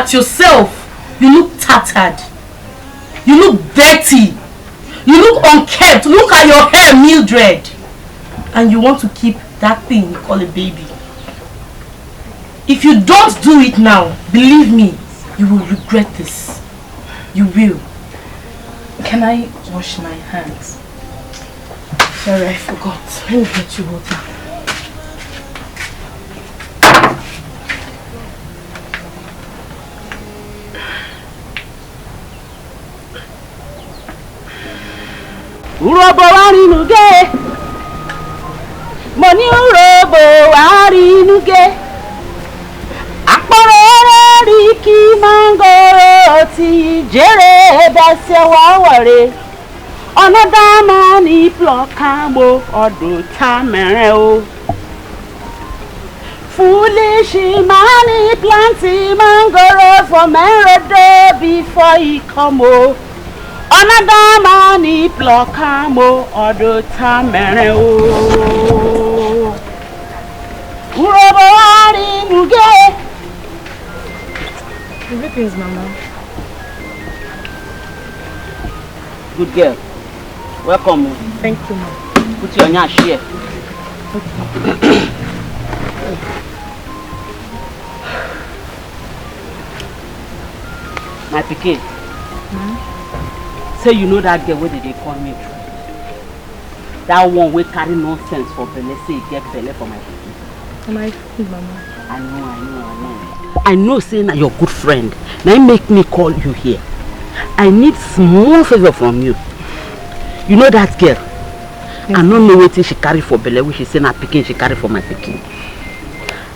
at yourself, you look tattered. You look dirty. You look unkempt. Look at your hair, Mildred. And you want to keep that thing you call a baby. If you don't do it now, believe me, you will regret this. You will. Can I wash my hands? Sorry, I forgot. Let me get you water. Urobo warinuge. Money urobo warinuge. Akporo riki mangoro ti jere bese waware. Another man he pluck ambo odo tamere o. Foolish man he plant mangoro for merodo before he come o. Another man he pluck ambo odo tamere o. Urobo wari nuge. Greetings, Mama. Good girl. Welcome. Thank you, Mom. Put your nyash here. Okay. My pikin. Say you know that girl where they call me through. That one will carry nonsense for belle. Say you get belle for my pikin. My food, Mama. I know. I know say na your good friend. Now make me call you here. I need small favor from you. You know that girl? Yes. I don't know what she carry for belle, which she say na pikin she carry for my pikin.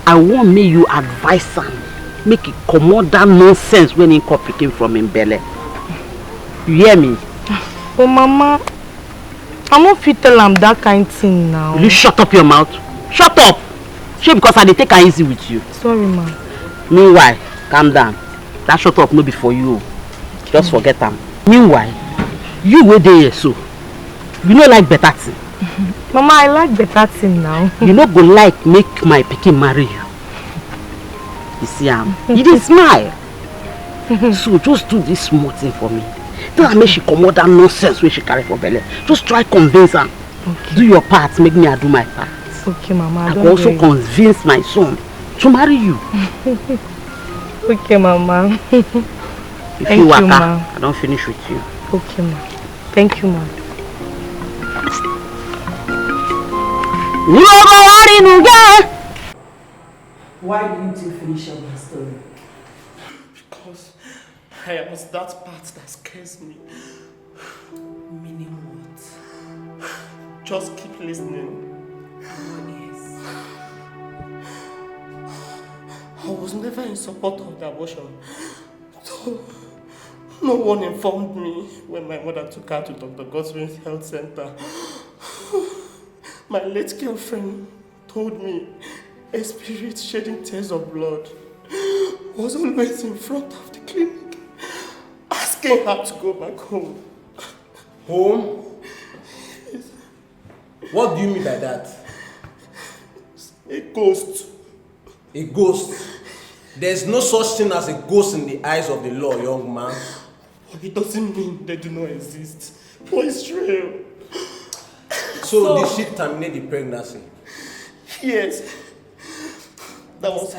I want me you advise her, make it comot that nonsense when he call pikin from him belly. You hear me? But Mama, I'm not fit tell him that kind of thing now. Will you shut up your mouth? Shut up! She because I dey take her easy with you. Sorry, Ma. Meanwhile, calm down. That shut up no be for you. Okay. Just forget them. Meanwhile, you were there so. You know like better thing. Mama, I like better thing now. You know go like make my pikin marry you. You see you dey smile. So just do this small thing for me. Tell her make she comot that nonsense wey she carry for belly. Just try convince her. Okay. Do your part, make me I do my part. Okay, Mama. I can also convince my son to marry you. Okay, Mama. If you waka, I don't finish with you. Okay, Ma. Thank you, Ma. Why didn't you finish up the story? Because I was that part that scares me. Meaning what? Just keep listening. I was never in support of the abortion. So, no one informed me when my mother took her to Dr. Godwin's health center. My late girlfriend told me a spirit shedding tears of blood was always in front of the clinic, asking her to go back home. Home? Yes. What do you mean by that? A ghost. A ghost? There's no such thing as a ghost in the eyes of the law, young man. It doesn't mean they do not exist. But it's real. So did she terminate the pregnancy? Yes. That was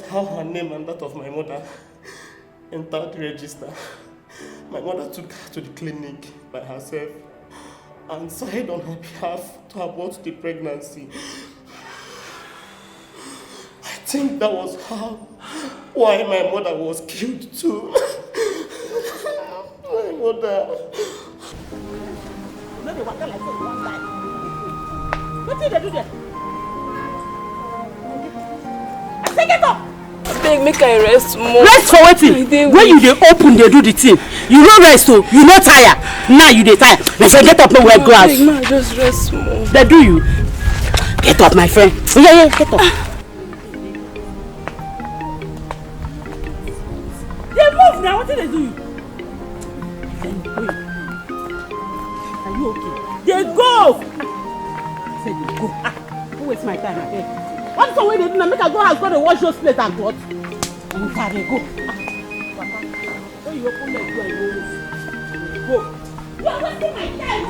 how her name and that of my mother entered the register. My mother took her to the clinic by herself and signed on her behalf to abort the pregnancy. I think that was why my mother was killed too. My mother. What did they do there? I say get up! Beg, make I rest more. Rest for wetin? When you dey open, they do the thing. You no rest so you no tire. Now you dey tire. My friend, get up, no wear glass. Beg, ma, just rest more. They do you. Get up, my friend. Yeah, get up. They move now. What did they do you? Are you okay? They go. I said they go. Who waste my time? Okay. What's the way they do now? Make I go house, go to wash those plates and what? Enter, go. Papa, when you open the door, you go. You are wasting my time.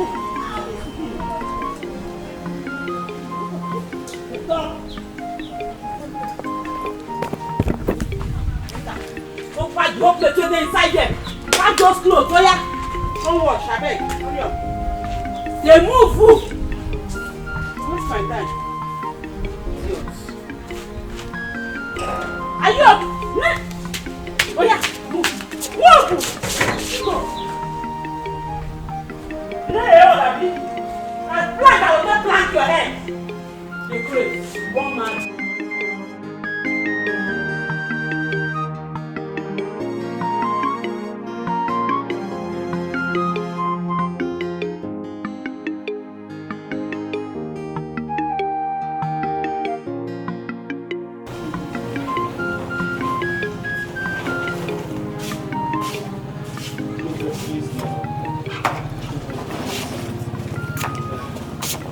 Stop. Don't fight, don't play today inside them. Can't just close, oh yeah. Don't watch, I beg. Hurry up. They move. Where's my time? Are you up? Oh yeah, move. Move. Hey, all of you. I plan, I will not plant your head. You crazy. One man.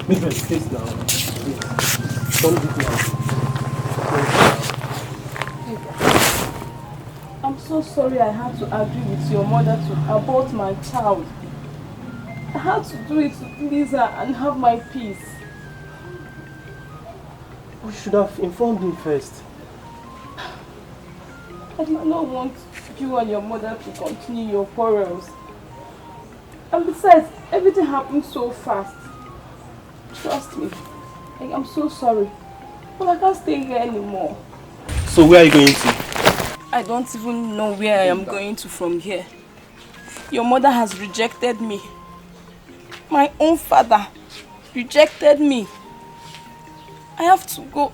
Mistress, please now. Please. Don't do it now. I'm so sorry I had to agree with your mother to abort my child. I had to do it to please her and have my peace. You should have informed me first. I did not want you and your mother to continue your quarrels. And besides, everything happened so fast. Trust me. I'm so sorry. But I can't stay here anymore. So where are you going to? I don't even know where I am going to from here. Your mother has rejected me. My own father rejected me. I have to go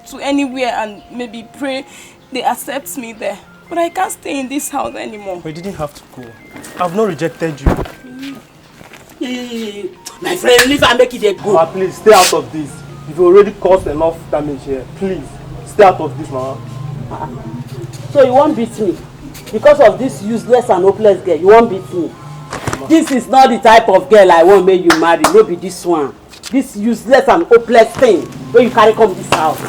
to anywhere and maybe pray they accept me there. But I can't stay in this house anymore. But you didn't have to go. I've not rejected you. My friend, leave and make it a go. Mama, please stay out of this. You've already caused enough damage here. Please, stay out of this, Mama. So you won't beat me? Because of this useless and hopeless girl, you won't beat me? Mama. This is not the type of girl I want make you marry. No be this one. This useless and hopeless thing where you carry come this house.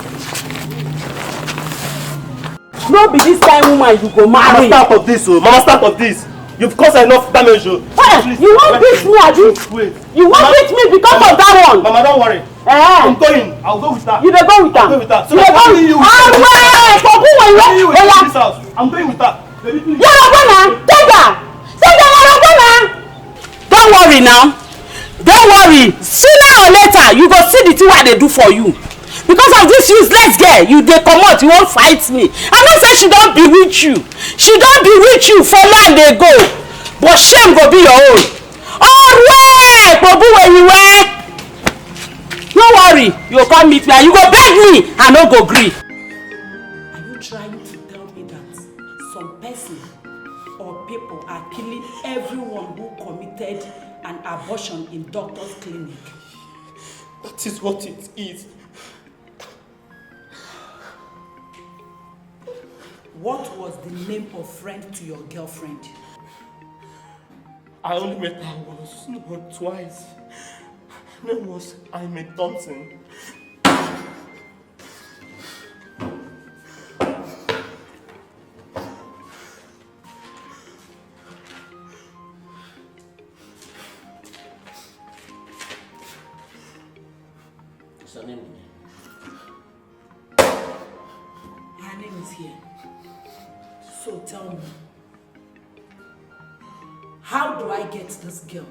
No be this kind woman you go marry. Mama, start of this, oh. Mama, start of this. You've caused enough damage, oh. Hey, you won't beat me, Adi. Wait. You won't beat me because of that one. Mama, don't worry. I'm going. I'll go with that. You dey go with that. I'll go with that. So you dey go with you. I'm going with this house. I'm going with that. Baby, please. You're gonna take her. Take her, you're gonna. Don't worry now. Don't worry. Sooner or later, you go see the thing what they do for you. Because of this useless girl, you dey comot, you won't fight me. I know say she don't bewitch you. She don't bewitch you for long they go. But shame go be your own. Alright, Bobu where you were. No worry, you come meet me and you go beg me and no go gree. Are you trying to tell me that some person or people are killing everyone who committed an abortion in doctor's clinic? That is what it is. What was the name of friend to your girlfriend? I only met her once, not twice. Her name was Amy Thompson. What's her name? Her name is here. So tell me, how do I get this girl?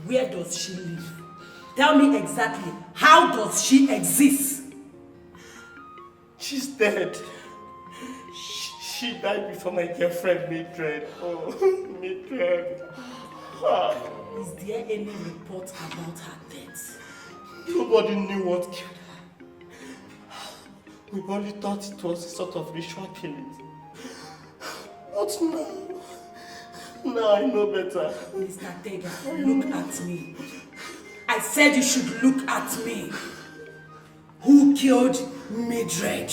Where does she live? Tell me exactly, how does she exist? She's dead. She died before my girlfriend Mildred. Oh, Mildred. Is there any report about her death? Nobody knew what killed her. We only thought it was a sort of ritual killing. What now? Now I know better. Mr. Tega, look at me. I said you should look at me. Who killed Mildred?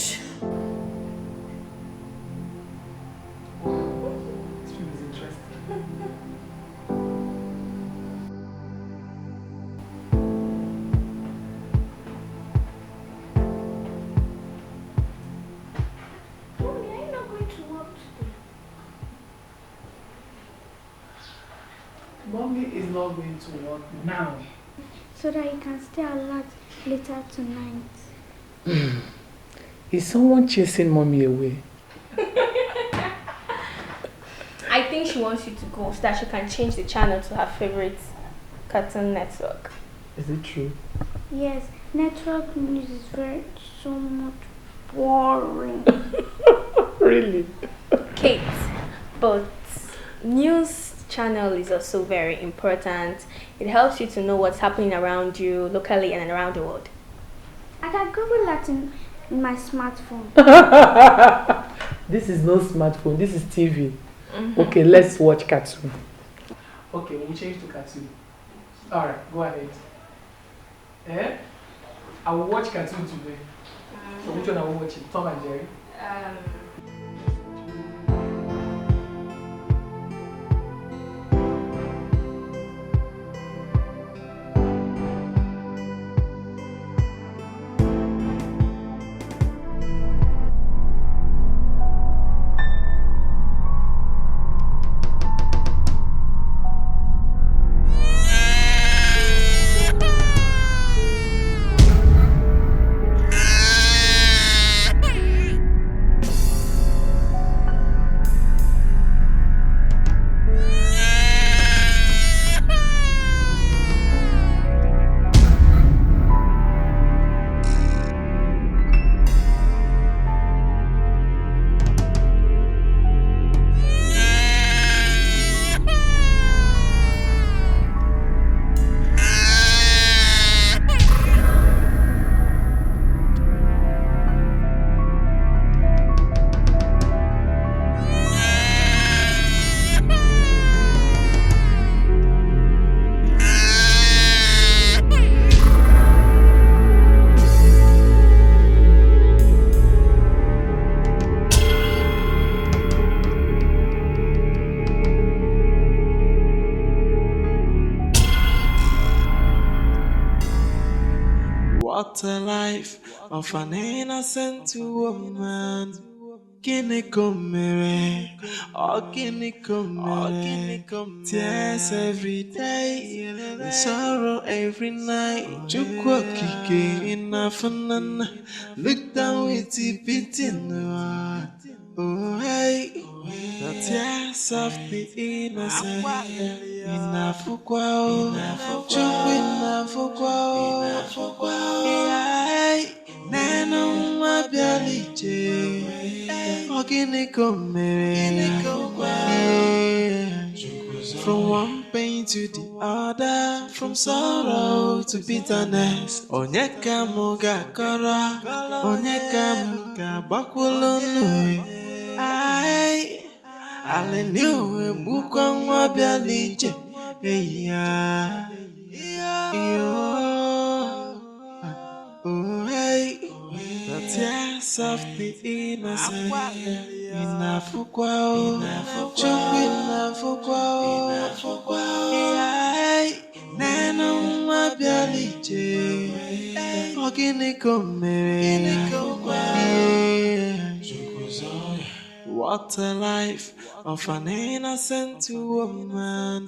Mommy, Mommy is not going to work now. So that you can stay alert later tonight. Is someone chasing Mommy away? I think she wants you to go so that she can change the channel to her favorite cartoon network. Is it true? Yes, network news is so much boring. Really? Kate, but news channel is also very important. It helps you to know what's happening around you, locally and around the world. I can Google that in my smartphone. This is no smartphone, this is TV. Okay, let's watch cartoon. Okay, we'll change to cartoon. Alright, go ahead. I will watch cartoon today. So which one are we watching? Tom and Jerry? What a life of an innocent woman. Guinea mere, oh Guinea mere. Tears every day, sorrow every night. Chukwa kike inafanana. Look down with the beating. Oh hey, the tears of the innocent. Inafukwa oh, chukwa inafukwa oh. Nena mwabialiche, ogini komere. From one pain to the other, from sorrow to bitterness. Onyeka muga kora, onyeka muga bakulonu. Ai, aleniwe bukwa mwabialiche. Yeah, oh hey, the tears of the innocent. Inafukwa oh, chukwi inafukwa oh. Nena mwabialiche, ogini komere. What a life of an innocent woman.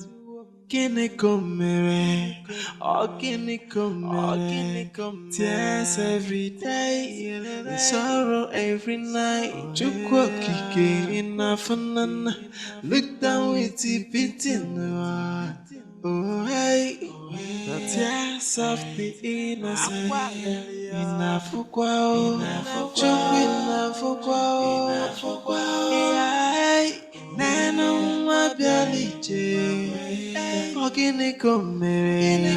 Guinea mere, oh Guinea mere. Tears every day, sorrow every night. Chukwa kike inafanana. Look down with the beating. Oh hey, the tears of the innocent. Inafukwa oh, chukwa inafukwa oh. Nena mwabialiche, ogini komere.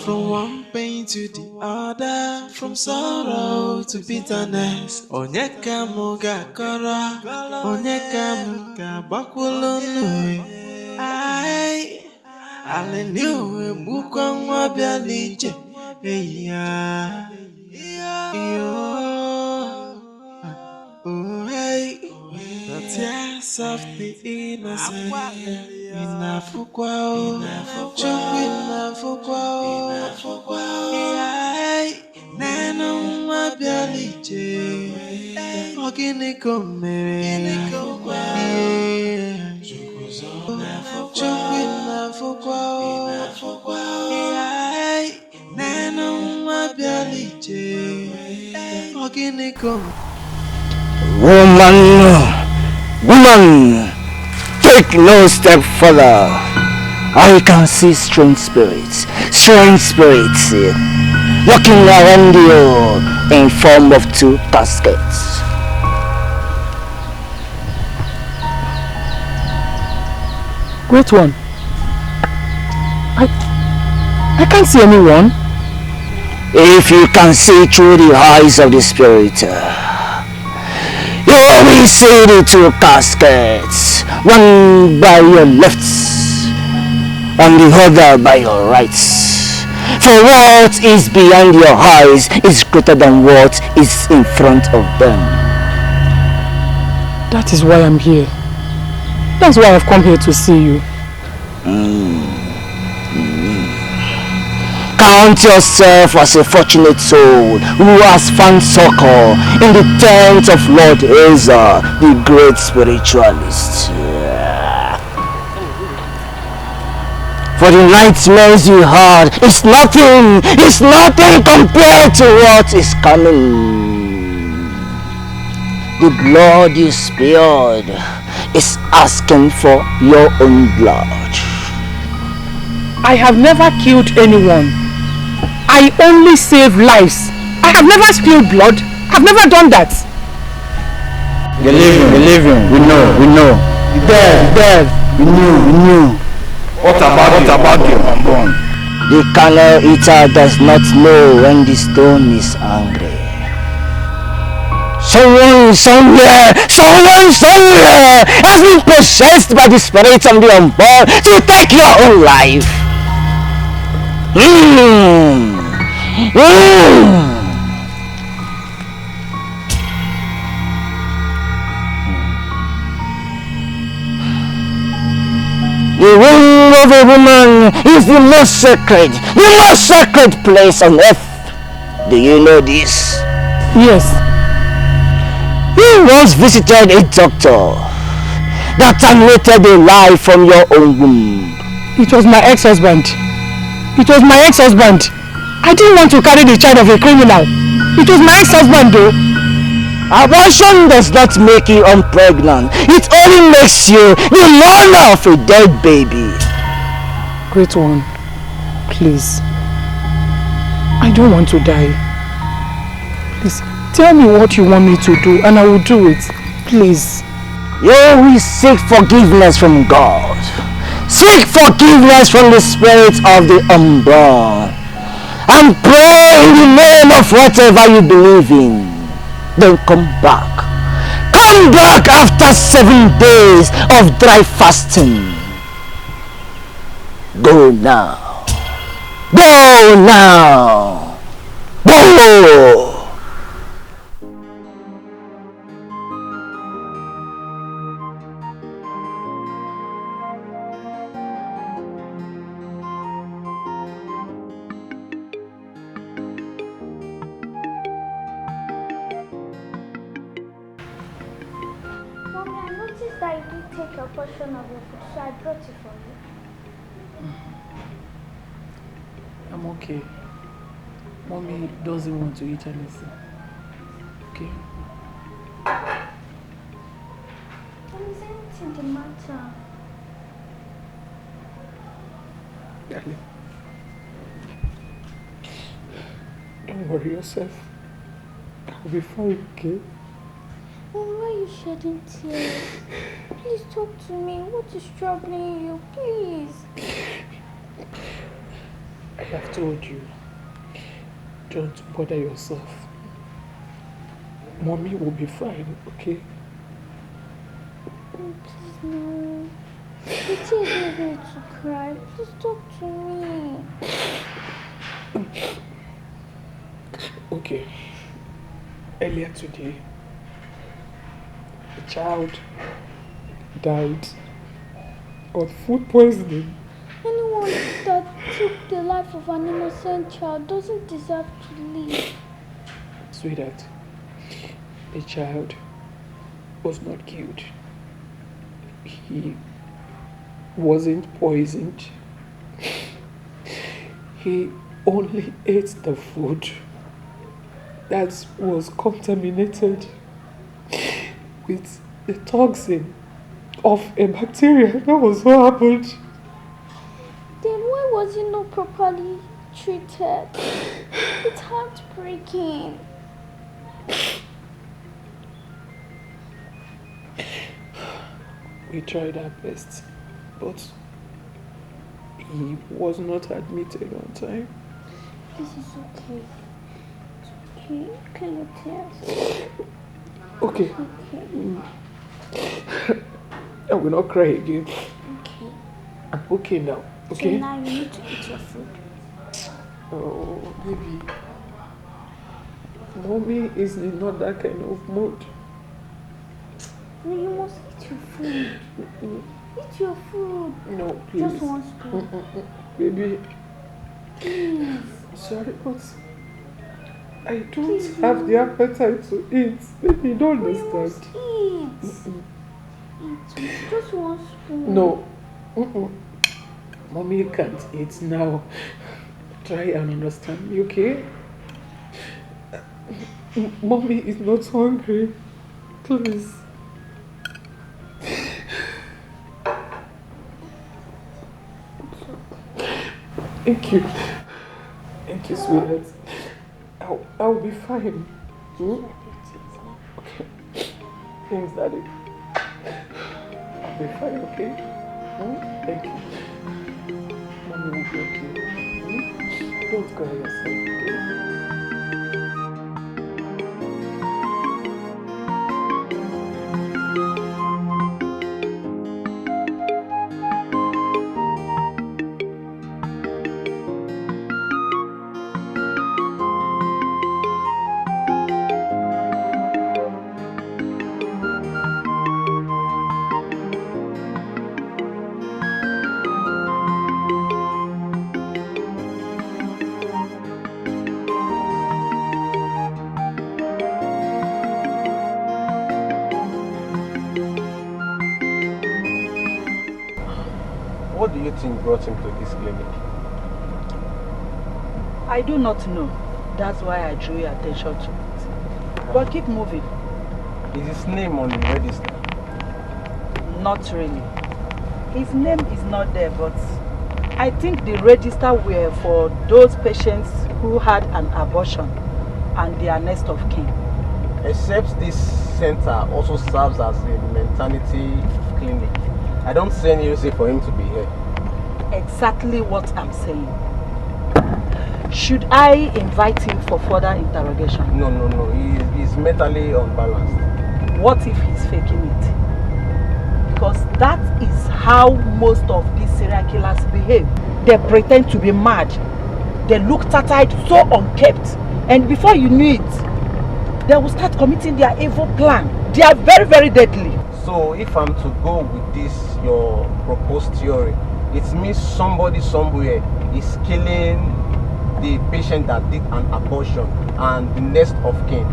From one pain to the other, from sorrow to bitterness. Onyeka muga kora, onyeka muga bakulonu. Ai, aleniwe bukwa mwabialiche. Yeah, oh hey, the tears of the innocent. Inafukwa oh, chukwi inafukwa oh. Nena mwabialiche, ogini komere. Woman, take no step further. I can see strange spirits walking around you in form of 2 caskets. Great one. I can't see anyone. If you can see through the eyes of the spirit, you will see the 2 caskets, one by your left and the other by your right. For what is behind your eyes is greater than what is in front of them. That is why I'm here. That's why I've come here to see you. Count yourself as a fortunate soul who has found succor in the tent of Lord Asa, the great spiritualist. For the nightmares you had is nothing compared to what is coming. The blood you spilled is asking for your own blood. I have never killed anyone. I only save lives. I have never spilled blood. I've never done that. Believe him. We know. Dead. We knew. What about you, unborn? The carnal eater does not know when the stone is angry. Someone somewhere has been possessed by the spirit of the unborn to take your own life. The womb of a woman is the most sacred place on earth. Do you know this? Yes. You once visited a doctor that terminated a life from your own womb. It was my ex-husband. I didn't want to carry the child of a criminal. It was my ex-husband though. Abortion does not make you unpregnant. It only makes you the mother of a dead baby. Great one, please. I don't want to die. Please, tell me what you want me to do and I will do it. Please. You will seek forgiveness from God. Seek forgiveness from the spirit of the unborn. And pray in the name of whatever you believe in. Then come back. Come back after 7 days of dry fasting. Go now. Go! Portion of your food, so I brought it for you. I'm okay. Mommy doesn't want to eat anything. Okay? Is anything the matter? Darling, don't worry yourself. I'll be fine, okay? Why are you shedding tears? Please talk to me. What is troubling you? Please. I have told you. Don't bother yourself. Mommy will be fine, okay? Please, no. The tears make me to cry. Please talk to me. Okay. Earlier today, a child died of food poisoning. Anyone that took the life of an innocent child doesn't deserve to live. Sweetheart, the child was not killed. He wasn't poisoned. He only ate the food that was contaminated with the toxin of a bacteria. That was what happened. Then why was he not properly treated? It's heartbreaking. We tried our best, but he was not admitted on time. This is okay. It's okay. Clear your tears. Okay. Okay. I will not cry again. Okay. I'm okay now. Okay? So now you need to eat your food. Oh, baby. Mommy is not that kind of mood. No, you must eat your food. Eat your food. No, please. Just one spoon. Baby. Please. Sorry, but I don't have the appetite to eat. Baby, don't understand. You must eat. Eat. Just one spoon. No. Mommy can't eat now. Try and understand me, okay? Mommy is not hungry. Please. Thank you. Thank you, sweetheart. I'll be fine. Okay. Thanks, Daddy. I'll be fine, okay? Thank you. Mommy will be okay. Don't cry yourself, okay? What do you think brought him to this clinic? I do not know. That's why I drew your attention to it. But keep moving. Is his name on the register? Not really. His name is not there, but I think the register were for those patients who had an abortion and their next of kin. Except this center also serves as a maternity clinic. I don't see any reason for him to be here. Exactly what I'm saying. Should I invite him for further interrogation? No. He's mentally unbalanced. What if he's faking it? Because that is how most of these serial killers behave. They pretend to be mad. They look tattered, so unkempt. And before you knew it, they will start committing their evil plan. They are very, very deadly. So if I'm to go with this, your proposed theory, it means somebody somewhere is killing the patient that did an abortion and the next of kin.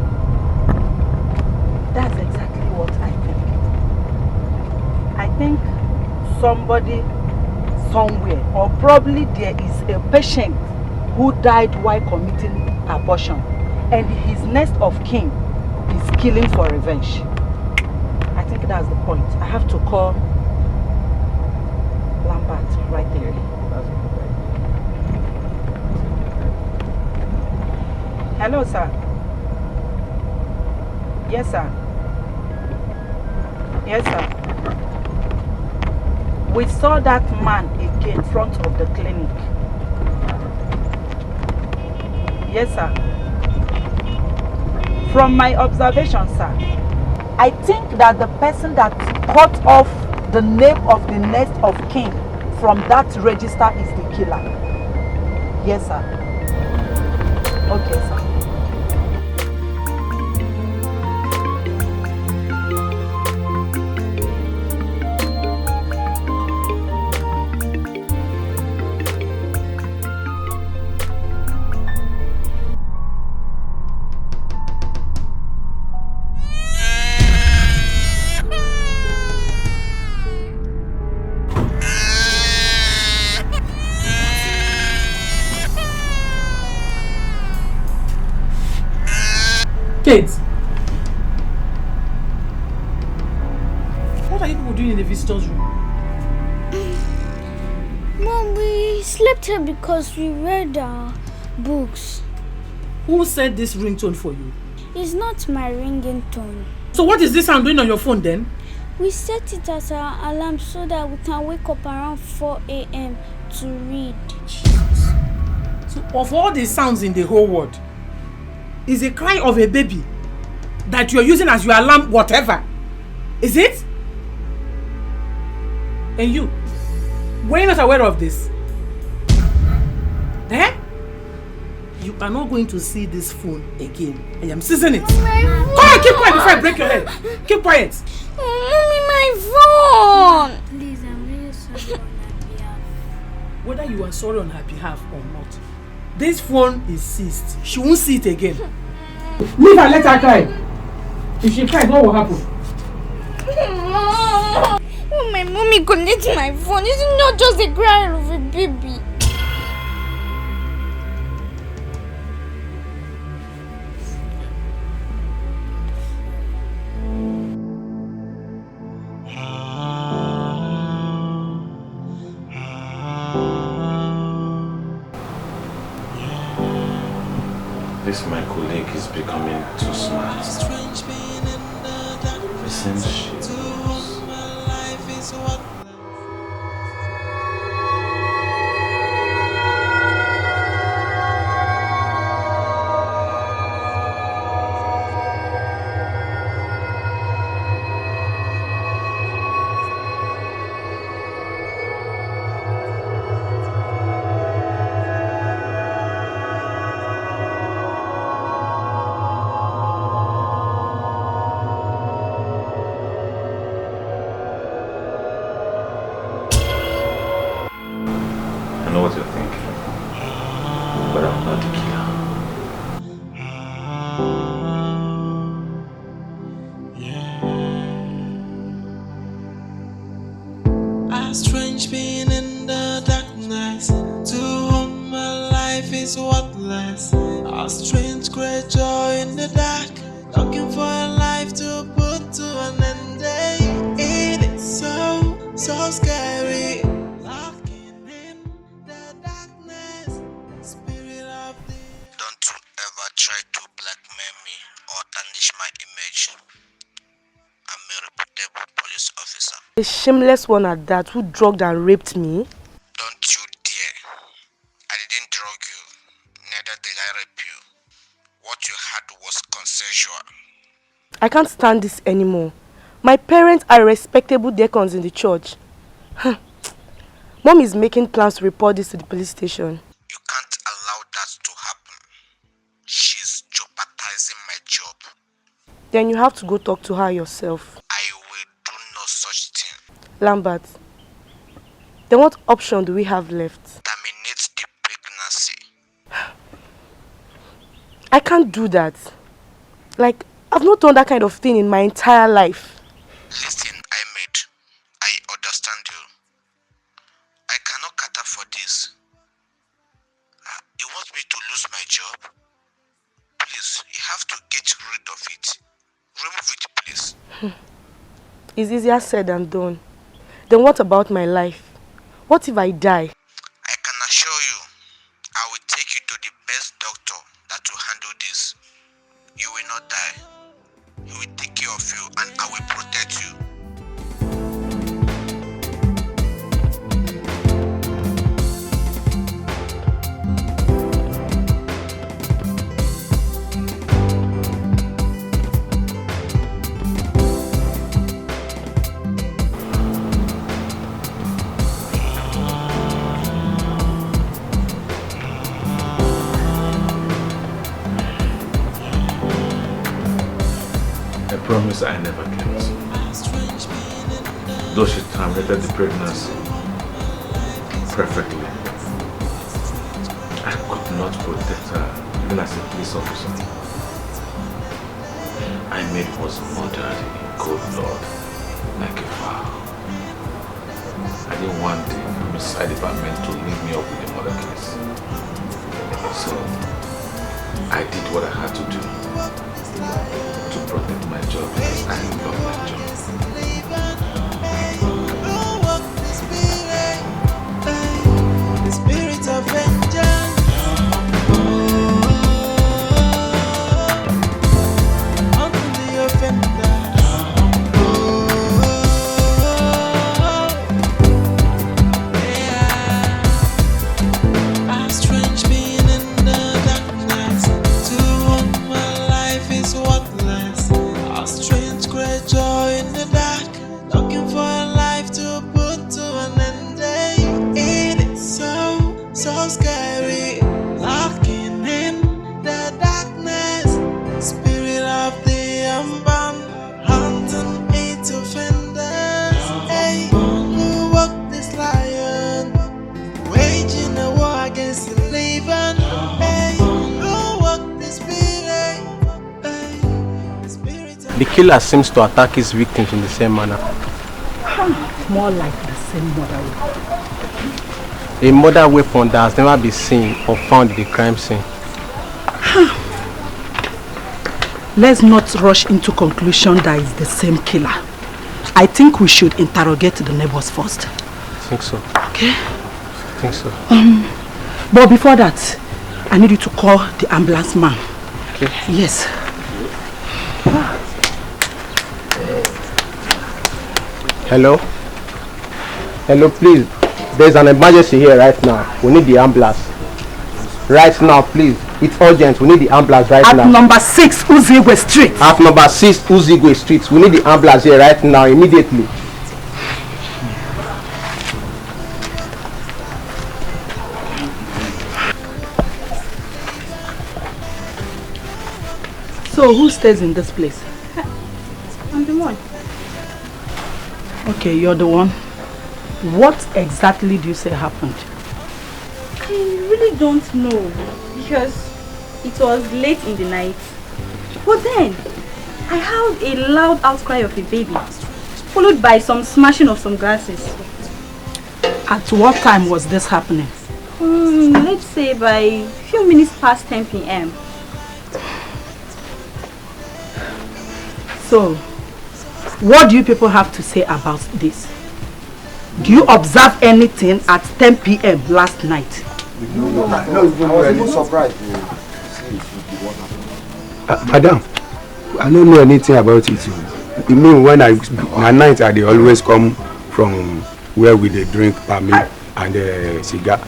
That's exactly what I think. I think somebody somewhere, or probably there is a patient who died while committing abortion, and his next of kin is killing for revenge. I think that's the point. I have to call Lambert right there. That's a good idea. Hello, sir. Yes, sir. Yes, sir. We saw that man again in front of the clinic. Yes, sir. From my observation, sir, I think that the person that cut off the name of the next of kin from that register is the killer. Yes, sir. Okay, sir. terminate. What are you people doing in the visitors' room? Mom, we slept here because we read our books. Who set this ringtone for you? It's not my ringing tone. So what is this sound doing on your phone then? We set it as our alarm so that we can wake up around 4 a.m. to read. So of all the sounds in the whole world, is a cry of a baby that you're using as your alarm whatever? Is it? And you, were you not aware of this? Eh? You are not going to see this phone again. I am seizing it. Come on, keep quiet before I break your head. Keep quiet. Mommy, my phone! Please, I'm really sorry on her behalf. Whether you are sorry on her behalf or not, this phone is seized. She won't see it again. Leave her, let her cry. If she cries, what will happen? Oh, my mommy collect my phone. It's not just a cry of a baby. This my colleague is becoming too smart. It seems she knows. A shameless one at that who drugged and raped me. Don't you dare. I didn't drug you. Neither did I rape you. What you had was consensual. I can't stand this anymore. My parents are respectable deacons in the church. Mom is making plans to report this to the police station. You can't allow that to happen. She's jeopardizing my job. Then you have to go talk to her yourself. I will do no such thing. Lambert, then what option do we have left? Terminate the pregnancy. I can't do that. Like, I've not done that kind of thing in my entire life. Listen, I understand you. I cannot cater for this. You want me to lose my job? Please, you have to get rid of it. Remove it, please. It's easier said than done. Then what about my life? What if I die? I can assure you, I will take you to the best doctor that will handle this. You will not die. He will take care of you and I will protect you. Promise I never kept. Though she terminated the pregnancy perfectly, I could not protect her even as a police officer. I made was murdered in cold blood like a fowl. I didn't want the homicide department to link me up with the murder case. So I did what I had to do. to protect my job because I love my job. The spirit of vengeance unto the offender. A strange being in the darkness, to whom my life is worthless. A strange creature in the dark, looking for a life to put to an end. It is so scary, lurking in the darkness. Spirit of the unbound, hunting its offenders. Hey, who walked this lion, waging a war against the living? Hey, who walked this spirit? Hey, the spirit of The killer seems to attack his victims in the same manner. More like the same murder weapon. A murder weapon that has never been seen or found in the crime scene. Let's not rush into conclusion that it's the same killer. I think we should interrogate the neighbors first. I think so. Okay? I think so. But before that, I need you to call the ambulance man. Okay. Yes. Hello? Hello, please. There's an emergency here right now. We need the ambulance. Right now, please. It's urgent. We need the ambulance right now. At number 6 Uzigwe Street. At number 6 Uzigwe Street. We need the ambulance here right now, immediately. So who stays in this place? I'm the one. Okay, you're the one. What exactly do you say happened? I really don't know because it was late in the night. But then I heard a loud outcry of a baby, followed by some smashing of some glasses. At what time was this happening? Let's say by a few minutes past 10 p.m. So, what do you people have to say about this? Do you observe anything at 10 p.m. last night? No, I was even surprised. Madam, I don't know anything about it. You mean when at night they always come from where we they drink palmy and cigar.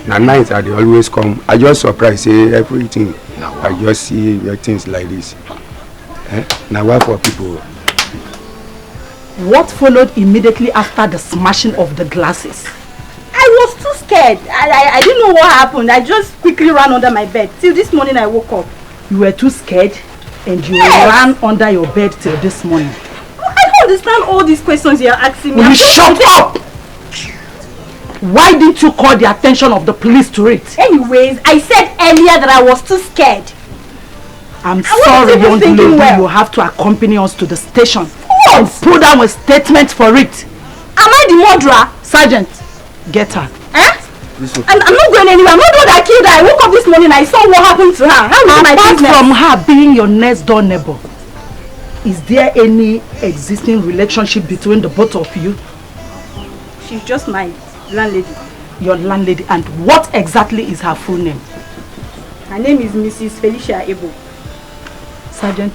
At night they always come. I just surprised say everything. I just see things like this. Now what for people? What followed immediately after the smashing of the glasses? I was too scared. I didn't know what happened. I just quickly ran under my bed. Till this morning I woke up. You were too scared and you ran under your bed till this morning. I don't understand all these questions you're asking me. Will you shut up? Why didn't you call the attention of the police to it? Anyways, I said earlier that I was too scared. I'm sorry, young lady, you have to accompany us to the station and put down a statement for it. Am I the murderer? Sergeant, get her. I'm not going anywhere. I'm not the one that killed her. I woke up this morning and I saw what happened to her. How is my business? Apart from her being your next door neighbor, is there any existing relationship between the both of you? She's just my landlady. Your landlady. And what exactly is her full name? Her name is Mrs. Felicia Ebo. Sergeant,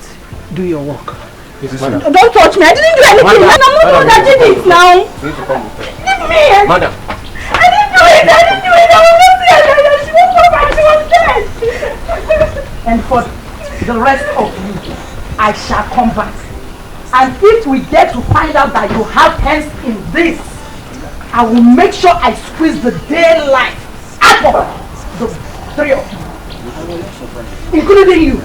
do your work. Don't touch me. I didn't do anything. I'm not the one that did it now. Leave me. Madam. I didn't do it. I didn't do it. I was not there. She was over. She was dead. And for the rest of you, I shall come back. And if we get to find out that you have hands in this, I will make sure I squeeze the daylight out of the three of you, including you.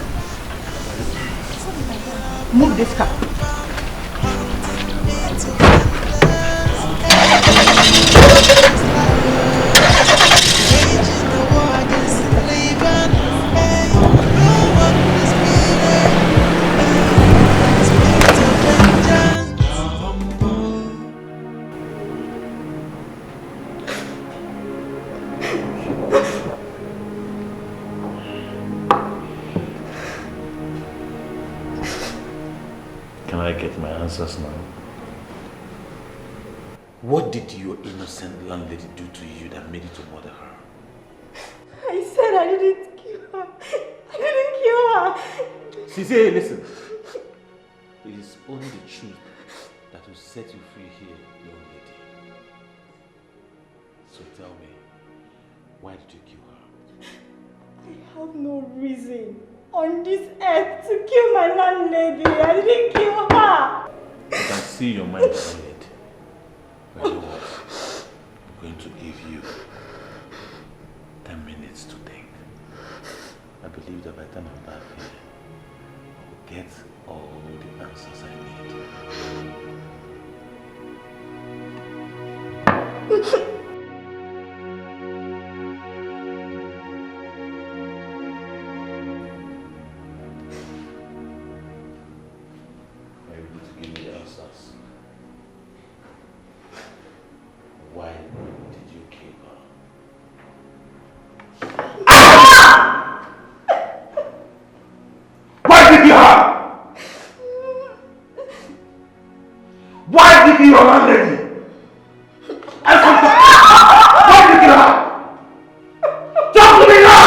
Move this car. can I get my answers now? What did your innocent landlady do to you that made you to murder her? I said I didn't kill her. I didn't kill her. Cece, listen. It is only the truth that will set you free here, young lady. So tell me, why did you kill her? I have no reason on this earth to kill my landlady. I didn't kill her. I can see your mind is red. But you know what? I'm going to give you 10 minutes to think. I believe that by the time I'm back here, I will get all the answers I need. Why did you kill her? Why did you have? Why did you have landlady? Why did you have? Talk to me now!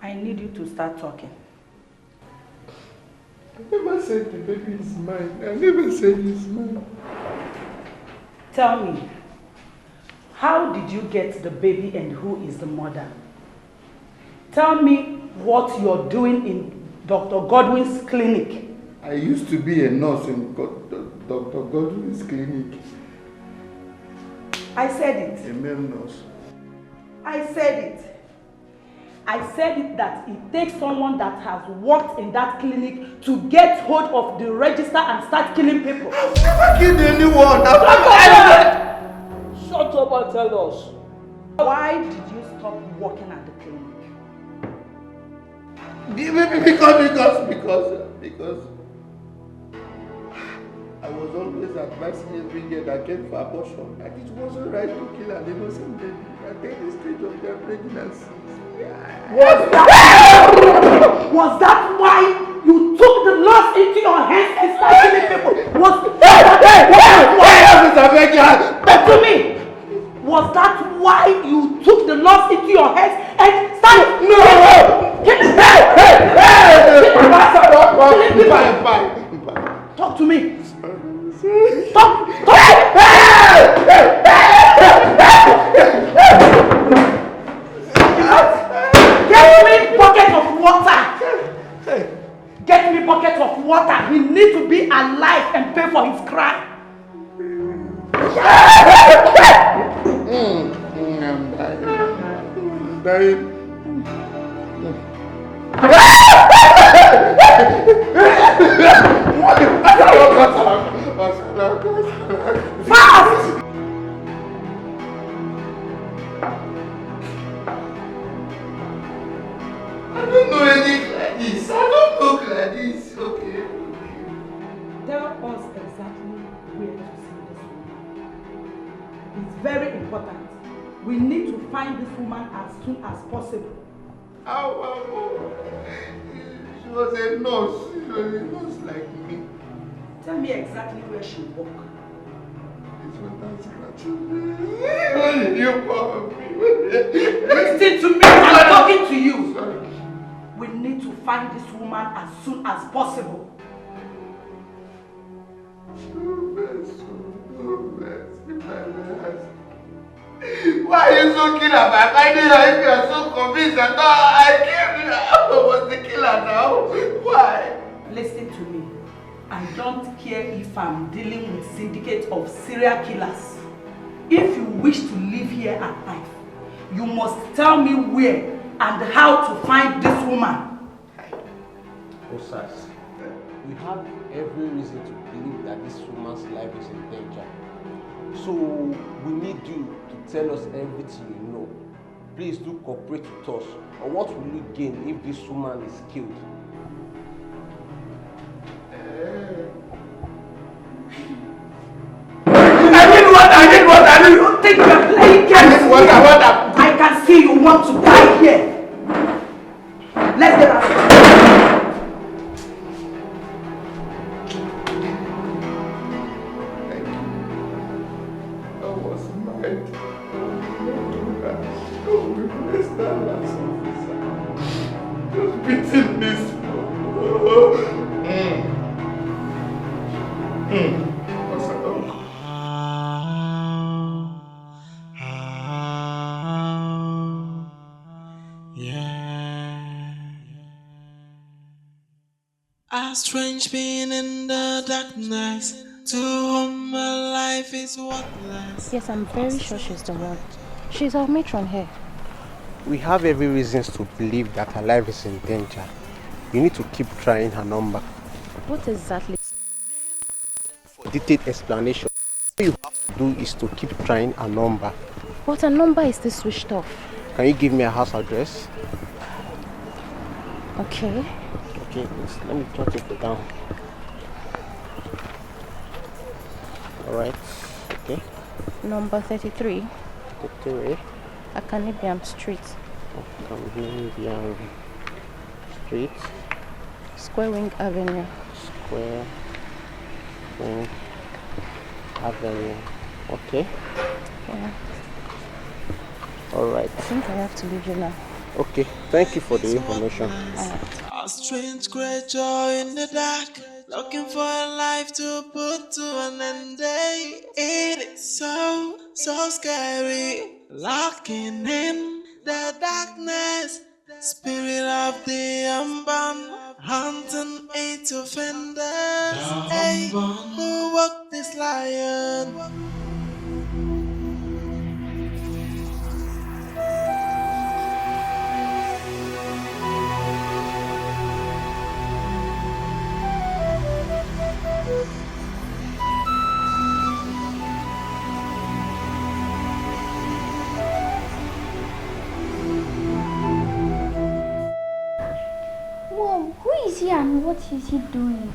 I need you to start talking. I never said the baby is mine. I never said it's mine. Tell me, how did you get the baby and who is the mother? Tell me what you're doing in Dr. Godwin's clinic. I used to be a nurse in Dr. Godwin's clinic. I said it. A male nurse. I said it. I said it that it takes someone that has worked in that clinic to get hold of the register and start killing people. I've never killed anyone. Shut up and tell us. Why did you stop working at the clinic? Because I was always advising every girl that came for abortion that it wasn't right to kill an innocent baby at any stage of their pregnancy. Was that why you took the laws into your hands and started killing people? But to me, was that why you took the laws into your hands and started killing people? Talk to me. Talk. Get me bucket of water. Get me bucket of water. He needs to be alive and pay for his crime. I'm dying. Fast! I don't know anything like this. I don't look like this. Okay. Tell us exactly where to see this woman. It's very important. We need to find this woman as soon as possible. She was a nurse. She was a nurse like me. Tell me exactly where she worked. It was not scratching me. What did you call me? Listen to me. I'm talking to you. Sorry. We need to find this woman as soon as possible. Why are you so killer about finding her if you are so convinced that I killed her? I was the killer now. Why? Listen to me. I don't care if I'm dealing with syndicate of serial killers. If you wish to live here at night, you must tell me where and how to find this woman. Osas, we have every reason to believe that this woman's life is in danger. So we need you to tell us everything you know. Please do cooperate with us. Or what will you gain if this woman is killed? I did what? You think you're playing games? I can see you want to die here. Let's get out. I was mad. Don't replace that last officer. Just beating this. A strange being in the darkness, to whom my life is worthless. Yes, I'm very sure she's the one. She's our matron here. We have every reason to believe that her life is in danger. You need to keep trying her number. What exactly? For detailed explanation, all you have to do is to keep trying her number. But her number is still switched off. Can you give me a house address? Okay. Okay, let me jot it down. Alright, okay. Number 33. 33. Akanibiam Street. Akanibiam Street. Square Wing Avenue. Square Wing Avenue. Okay. Yeah. Alright. I think I have to leave you now. Okay, thank you for the information. A strange creature in the dark, looking for a life to put to an end. It is so scary, locking in the darkness. Spirit of the unborn, hunting eight offenders. Hey, who walked this lion? Whoa, who is he and what is he doing?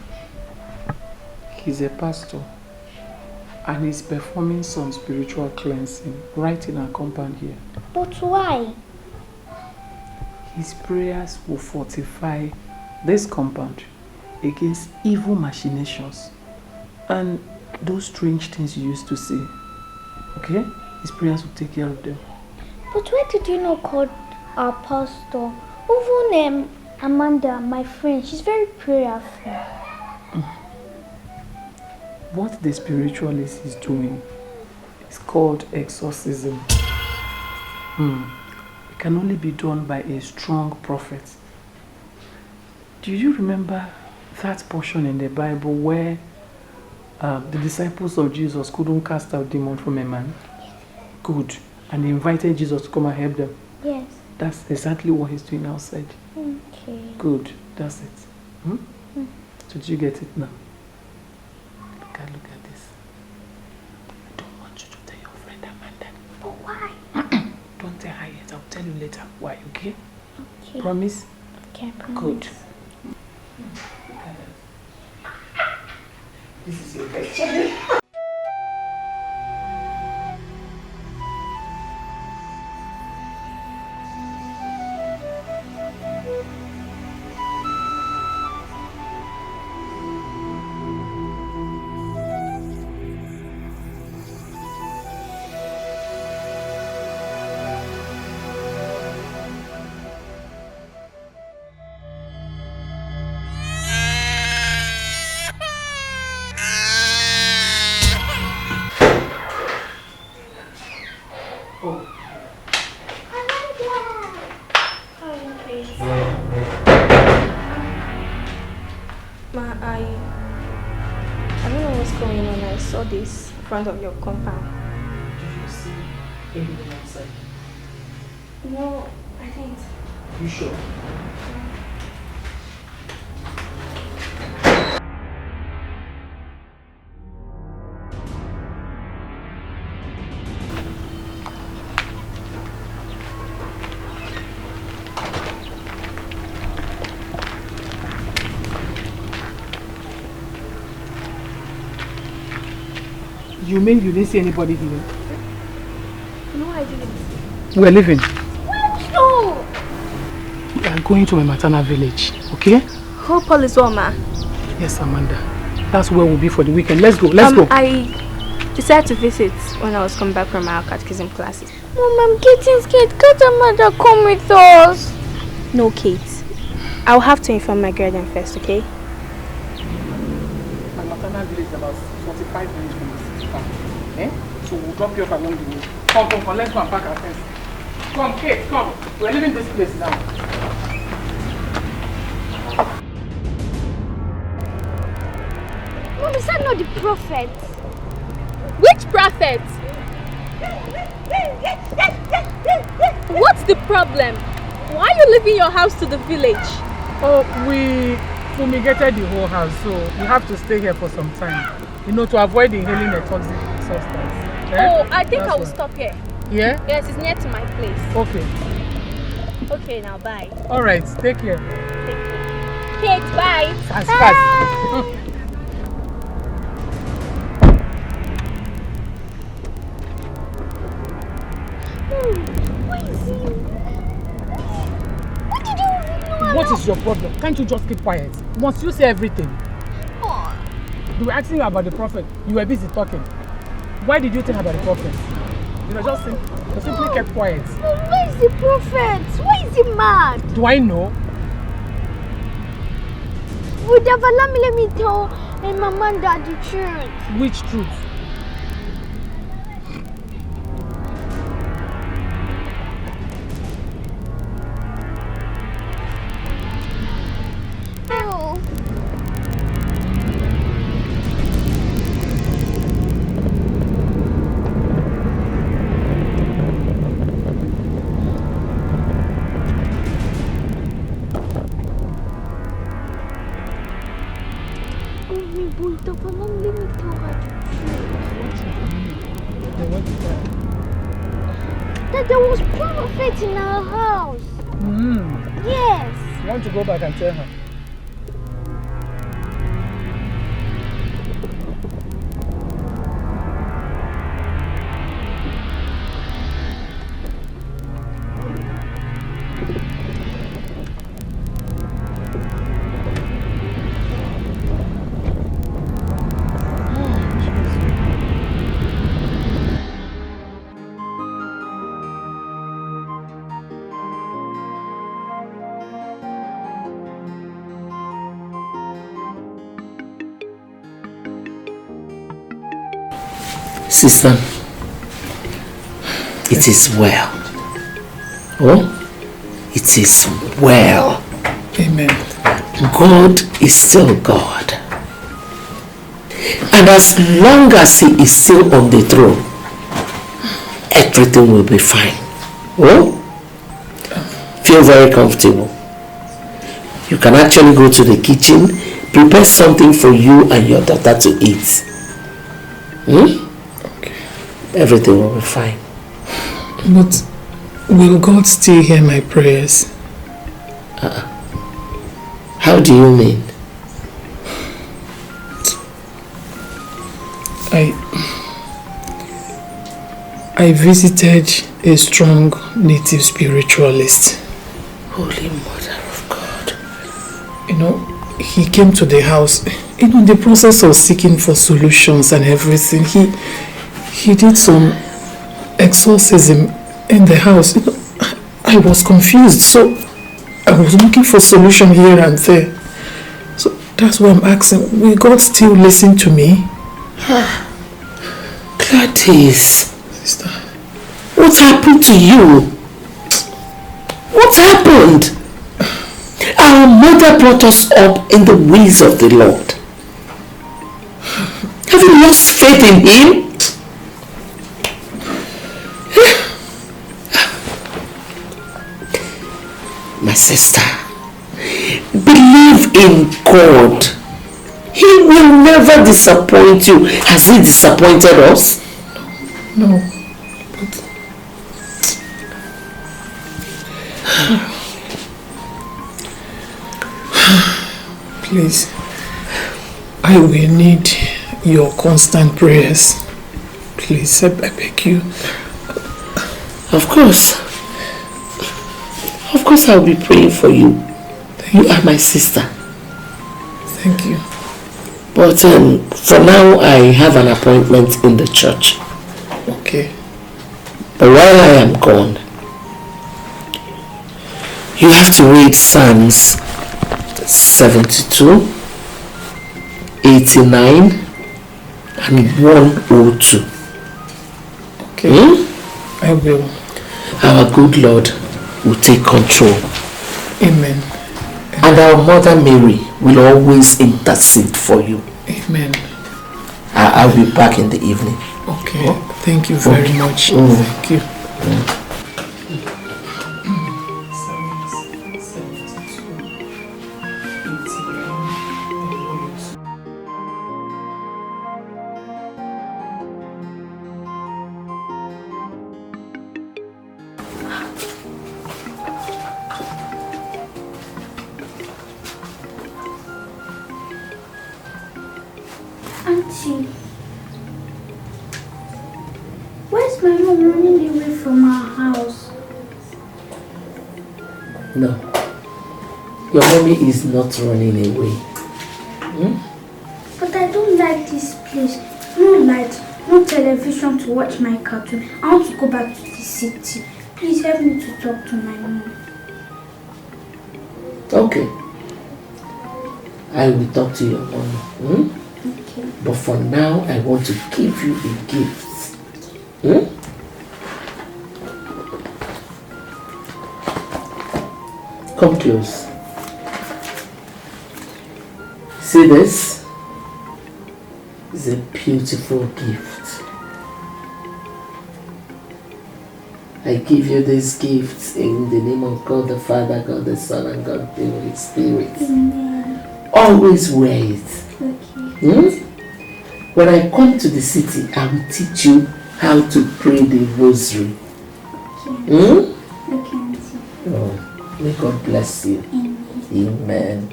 He's a pastor and he's performing some spiritual cleansing right in our compound here. But why? His prayers will fortify this compound against evil machinations and those strange things you used to see. Okay? His prayers will take care of them. But why did you not call our pastor? Even Amanda, my friend, she's very prayerful. What the spiritualist is doing is called exorcism. It can only be done by a strong prophet. Do you remember that portion in the Bible where the disciples of Jesus couldn't cast out demons from a man? Good. And they invited Jesus to come and help them. Yes. That's exactly what he's doing outside. Okay. Good. That's it. So did you get it now? Look at this. I don't want you to tell your friend Amanda. But why? Don't tell her yet. I'll tell you later. Why, okay? Okay. Promise? Okay, I promise. Good. This is your bed. This in front of your compound. Did you see anyone outside? No, I didn't. You sure? You mean you didn't see anybody here? No, I didn't. We're leaving. No! We are going to my maternal village, okay? Who police woman? Yes, Amanda. That's where we'll be for the weekend. Let's go, let's go. I decided to visit when I was coming back from our catechism classes. Mom, I'm getting scared. Can't Amanda come with us? No, Kate. I'll have to inform my guardian first, okay? My maternal village is about 45 minutes from the city park. Eh? So we'll drop you off along the way. Come, let's go and pack our things. Come, Kate, come. We're leaving this place now. Mom, is that not the prophet? Which prophet? What's the problem? Why are you leaving your house to the village? Oh, we fumigated the whole house, so we have to stay here for some time. You know, to avoid inhaling a toxic substance. Eh? Oh, I think I will stop here. Yeah? Yes, it's near to my place. Okay. Okay, now bye. Alright, take care. Kate, bye. Fast. What is your problem? Can't you just keep quiet? Must you say everything? They were asking you about the prophet. You were busy talking. Why did you think about the prophet? You were just you simply kept quiet. Where is the prophet? Why is he mad? Do I know? Would have allowed me let me tell my mama and dad the truth. Which truth? Oh. That there was prophet in our house. Yes. You want to go back and tell her? Sister, it is well. Oh, it is well. Amen. God is still God. And as long as He is still on the throne, everything will be fine. Oh, feel very comfortable. You can actually go to the kitchen, prepare something for you and your daughter to eat. Everything will be fine. But will God still hear my prayers? How do you mean? I visited a strong native spiritualist. Holy Mother of God. You know, he came to the house, in the process of seeking for solutions and everything. He did some exorcism in the house. I was confused, so I was looking for solution here and there. So that's why I'm asking, will God still listen to me? Gladys, sister, what happened to you? What happened? Our mother brought us up in the ways of the Lord. Have you lost faith in Him? My sister, believe in God. He will never disappoint you. Has he disappointed us? No. Please, I will need your constant prayers. Please, I beg you. Of course. Of course I'll be praying for you. You are my sister. Thank you. But for now, I have an appointment in the church. Okay. But while I am gone, you have to read Psalms 72, 89, and 102. Okay. I will. Our good Lord will take control. Amen. And our Mother Mary will always intercede for you. Amen. I'll be back in the evening. Okay. Thank you very much. Thank you. Auntie, where's my mom running away from our house? No. Your mommy is not running away. But I don't like this place. No light, no television to watch my cartoon. I want to go back to the city. Please help me to talk to my mom. Okay. I will talk to your mom. Okay. But for now, I want to give you a gift. Come close. See this? It's a beautiful gift. I give you this gift in the name of God the Father, God the Son, and God the Holy Spirit. Amen. Always wear it. Okay. When I come to the city, I will teach you how to pray the rosary. Okay. Okay, Auntie. Oh, may God bless you. Amen.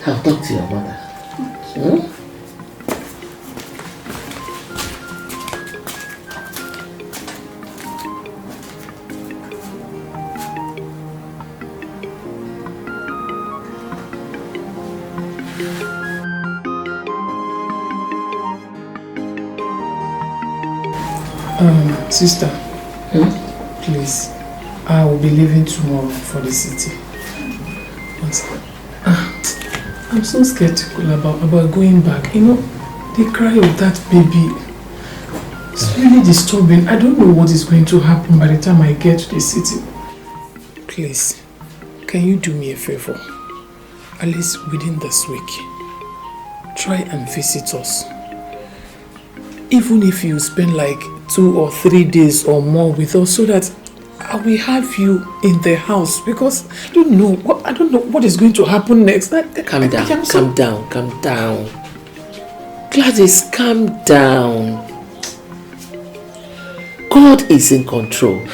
I'll talk to your mother. Okay. Sister, please, I will be leaving tomorrow for the city. But, I'm so scared to call about going back. You know, the cry of that baby is really disturbing. I don't know what is going to happen by the time I get to the city. Please, can you do me a favor? At least within this week, try and visit us. Even if you spend like 2 or 3 days or more with us, so that I will have you in the house, because I don't know what is going to happen next. Calm down. Gladys, calm down. God is in control.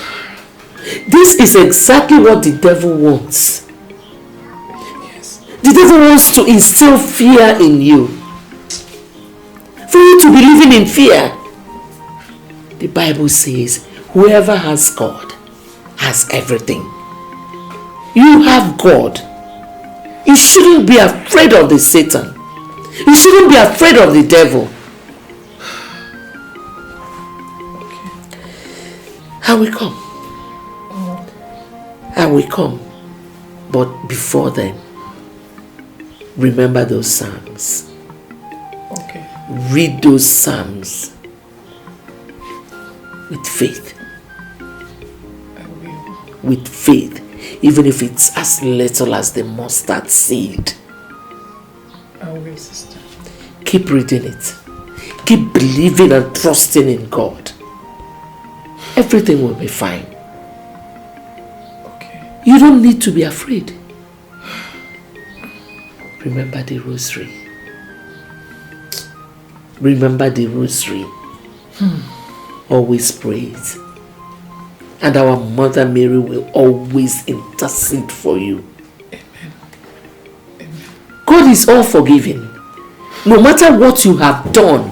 This is exactly what the devil wants. Yes. The devil wants to instill fear in you. For you to be living in fear. The Bible says, whoever has God has everything. You have God. You shouldn't be afraid of the Satan. You shouldn't be afraid of the devil. I will come. I will come. But before then, remember those Psalms. Okay. Read those Psalms with faith. I will. With faith. Even if it's as little as the mustard seed. I will, sister. Keep reading it. Keep believing and trusting in God. Everything will be fine. Okay. You don't need to be afraid. Remember the rosary. Remember the rosary. Always praise. And our Mother Mary will always intercede for you. Amen. God is all forgiving. No matter what you have done,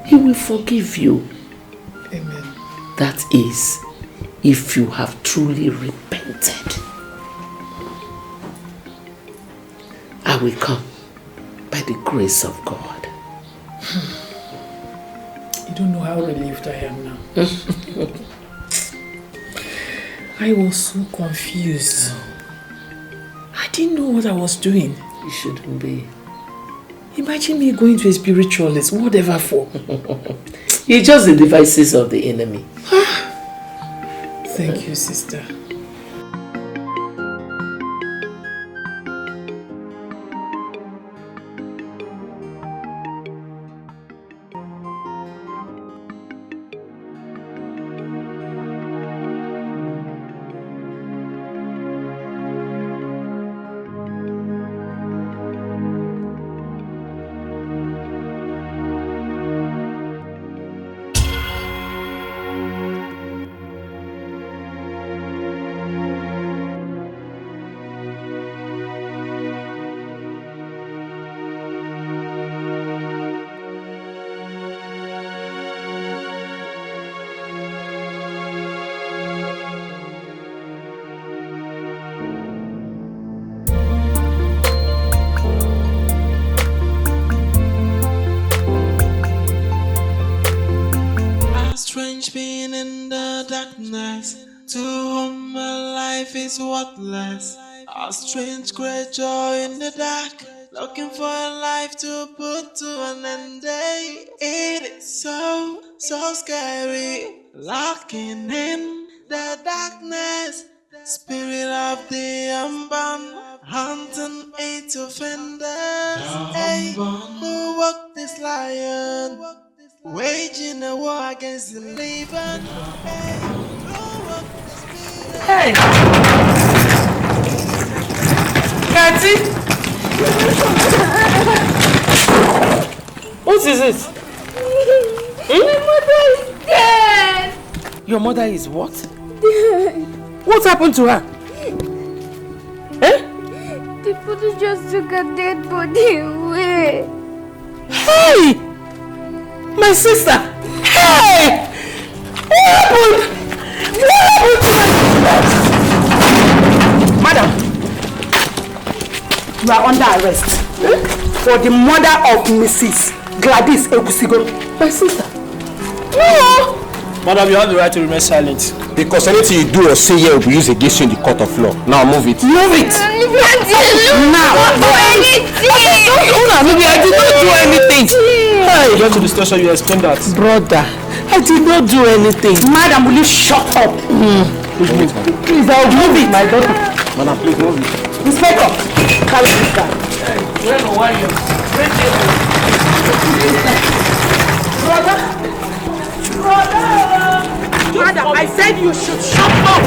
He will forgive you. Amen. That is, if you have truly repented. I will come by the grace of God. You don't know how relieved I am now. I was so confused. I didn't know what I was doing. You shouldn't be. Imagine me going to a spiritualist, whatever for. It's just the devices of the enemy. Thank you, sister. Strange being in the darkness, to whom my life is worthless. A strange great joy in the dark, looking for a life to put to an end. It is so scary, locking in the darkness. Spirit of the unbound, hunting eight offenders. Hey, who walked this lion? Waging a war against the living. Hey! Kati! What is it? My mother is dead! Your mother is what? What happened to her? Eh? The police just took a dead body away. Hey! My sister! Hey! What happened? What happened to my sister? Madam, you are under arrest for the murder of Mrs. Gladys Egusigo. My sister? No! Madam, you have the right to remain silent. Because anything you do or say here will be used against you in the court of law. Now move it. Move it! Now! I did not do anything! I did not do anything! Hey. Get to the station, you explain that. Brother, I did not do anything. Madam, will you shut up? Please move it. Please, I'll move it, my daughter. Madam, please move it. Inspector, carry this guy. Brother! Madam, I said you should shut up!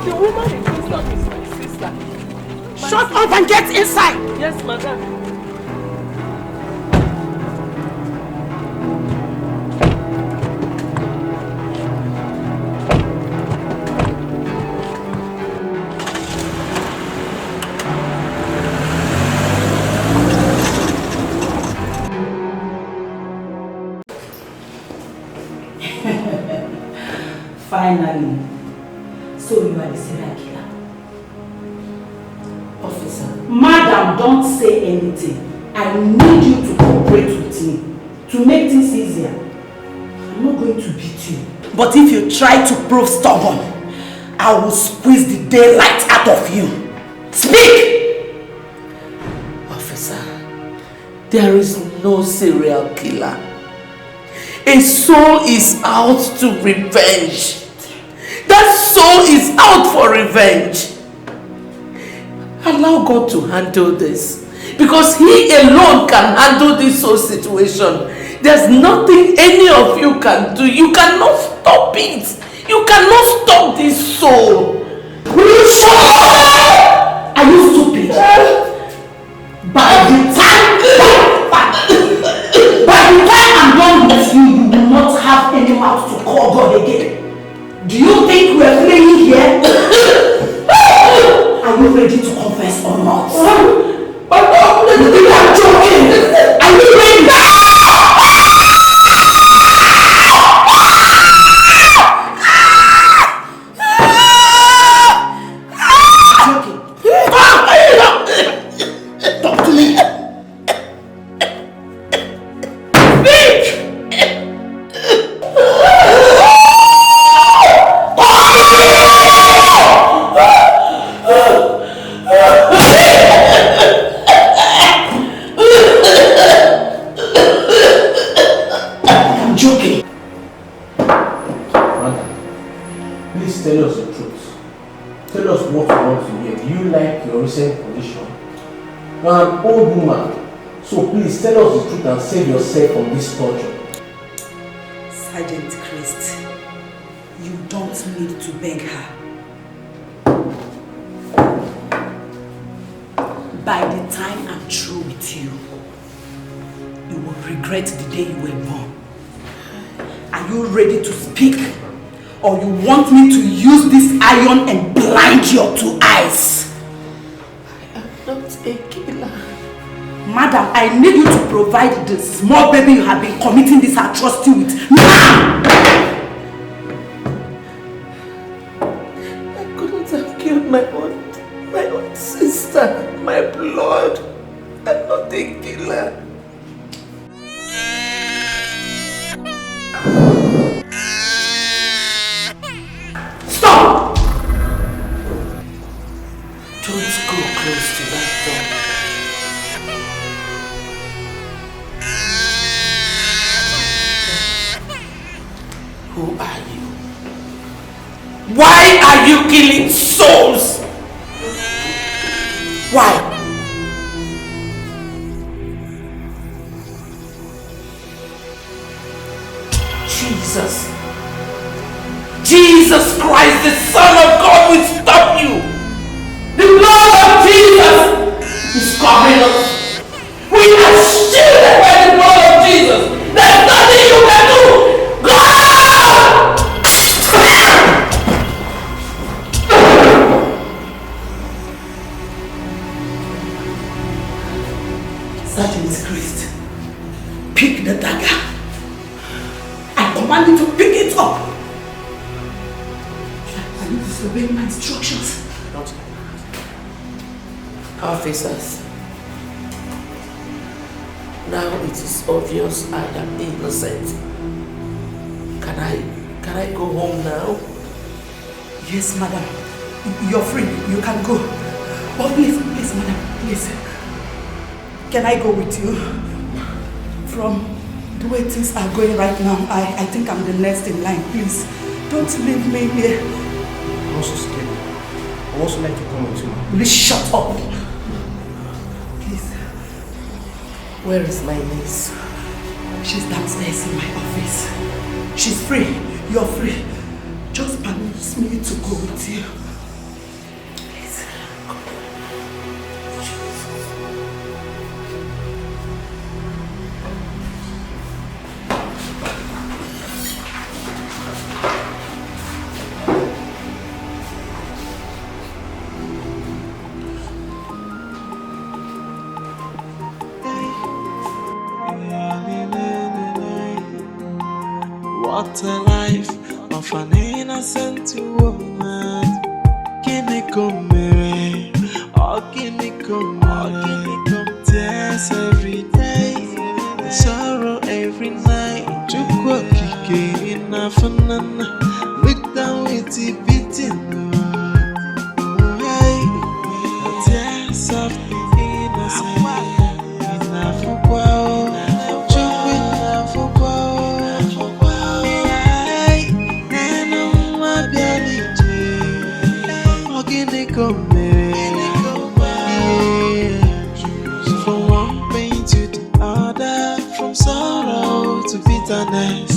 The woman in Kingston is my sister. Shut up and get inside! Yes, madam. Finally. So you are the serial killer. Officer. Madam, don't say anything. I need you to cooperate with me. To make things easier. I'm not going to beat you. But if you try to prove stubborn, I will squeeze the daylight out of you. Speak! Officer, there is no serial killer. A soul is out to revenge. That soul is out for revenge. Allow God to handle this. Because He alone can handle this whole situation. There's nothing any of you can do. You cannot stop it. You cannot stop this soul. Will you shut up? Are you stupid? By the time I'm done with you, you will not have any mouth to call God again. Do you think we are playing here? Are you ready to confess or not? But you think I'm joking? Are you ready? Talk to me. Speak. I'm joking. Mother, please tell us the truth. Tell us what you want to hear. Do you like your recent condition? You are an old woman, so please tell us the truth and save yourself from this torture. Sergeant Christ, you don't need to beg her. By the time I'm through with you, you will regret the day you were born. Are you ready to speak? Or you want me to use this iron and blind your two eyes? I am not a killer. Madam, I need you to provide the small baby you have been committing this atrocity with. Now! I couldn't have killed my own sister, my blood. I'm not a killer. Stop! Don't go close to that door. Who are you? Why are you killing souls? Why? Jesus Christ, the Son of God, will stop you. The blood of Jesus is covering us. We are shielded by the blood of Jesus. There's nothing you can do. Sergeant Christ, pick the dagger. I command you to pick it up. Are you disobeying my instructions? Not. Officers, now it is obvious I am innocent. Can I go home now? Yes, madam. You're free. You can go. But please, madam, please. Can I go with you? From the way things are going right now, I think I'm the next in line. Please, don't leave me here. I'm also scared. I also like to come with you. Please shut up. Please. Where is my niece? She's downstairs in my office. She's free. You're free. Just permit me to go with you. Please. What a life of an innocent woman. Kini come, oh kini come, tears every day, sorrow every night. Chukwa kike inafanana, look down with the beating. Hey, tears of the innocent. Inafukwa, chukwa inafukwa. From one pain to the other, from sorrow to bitterness.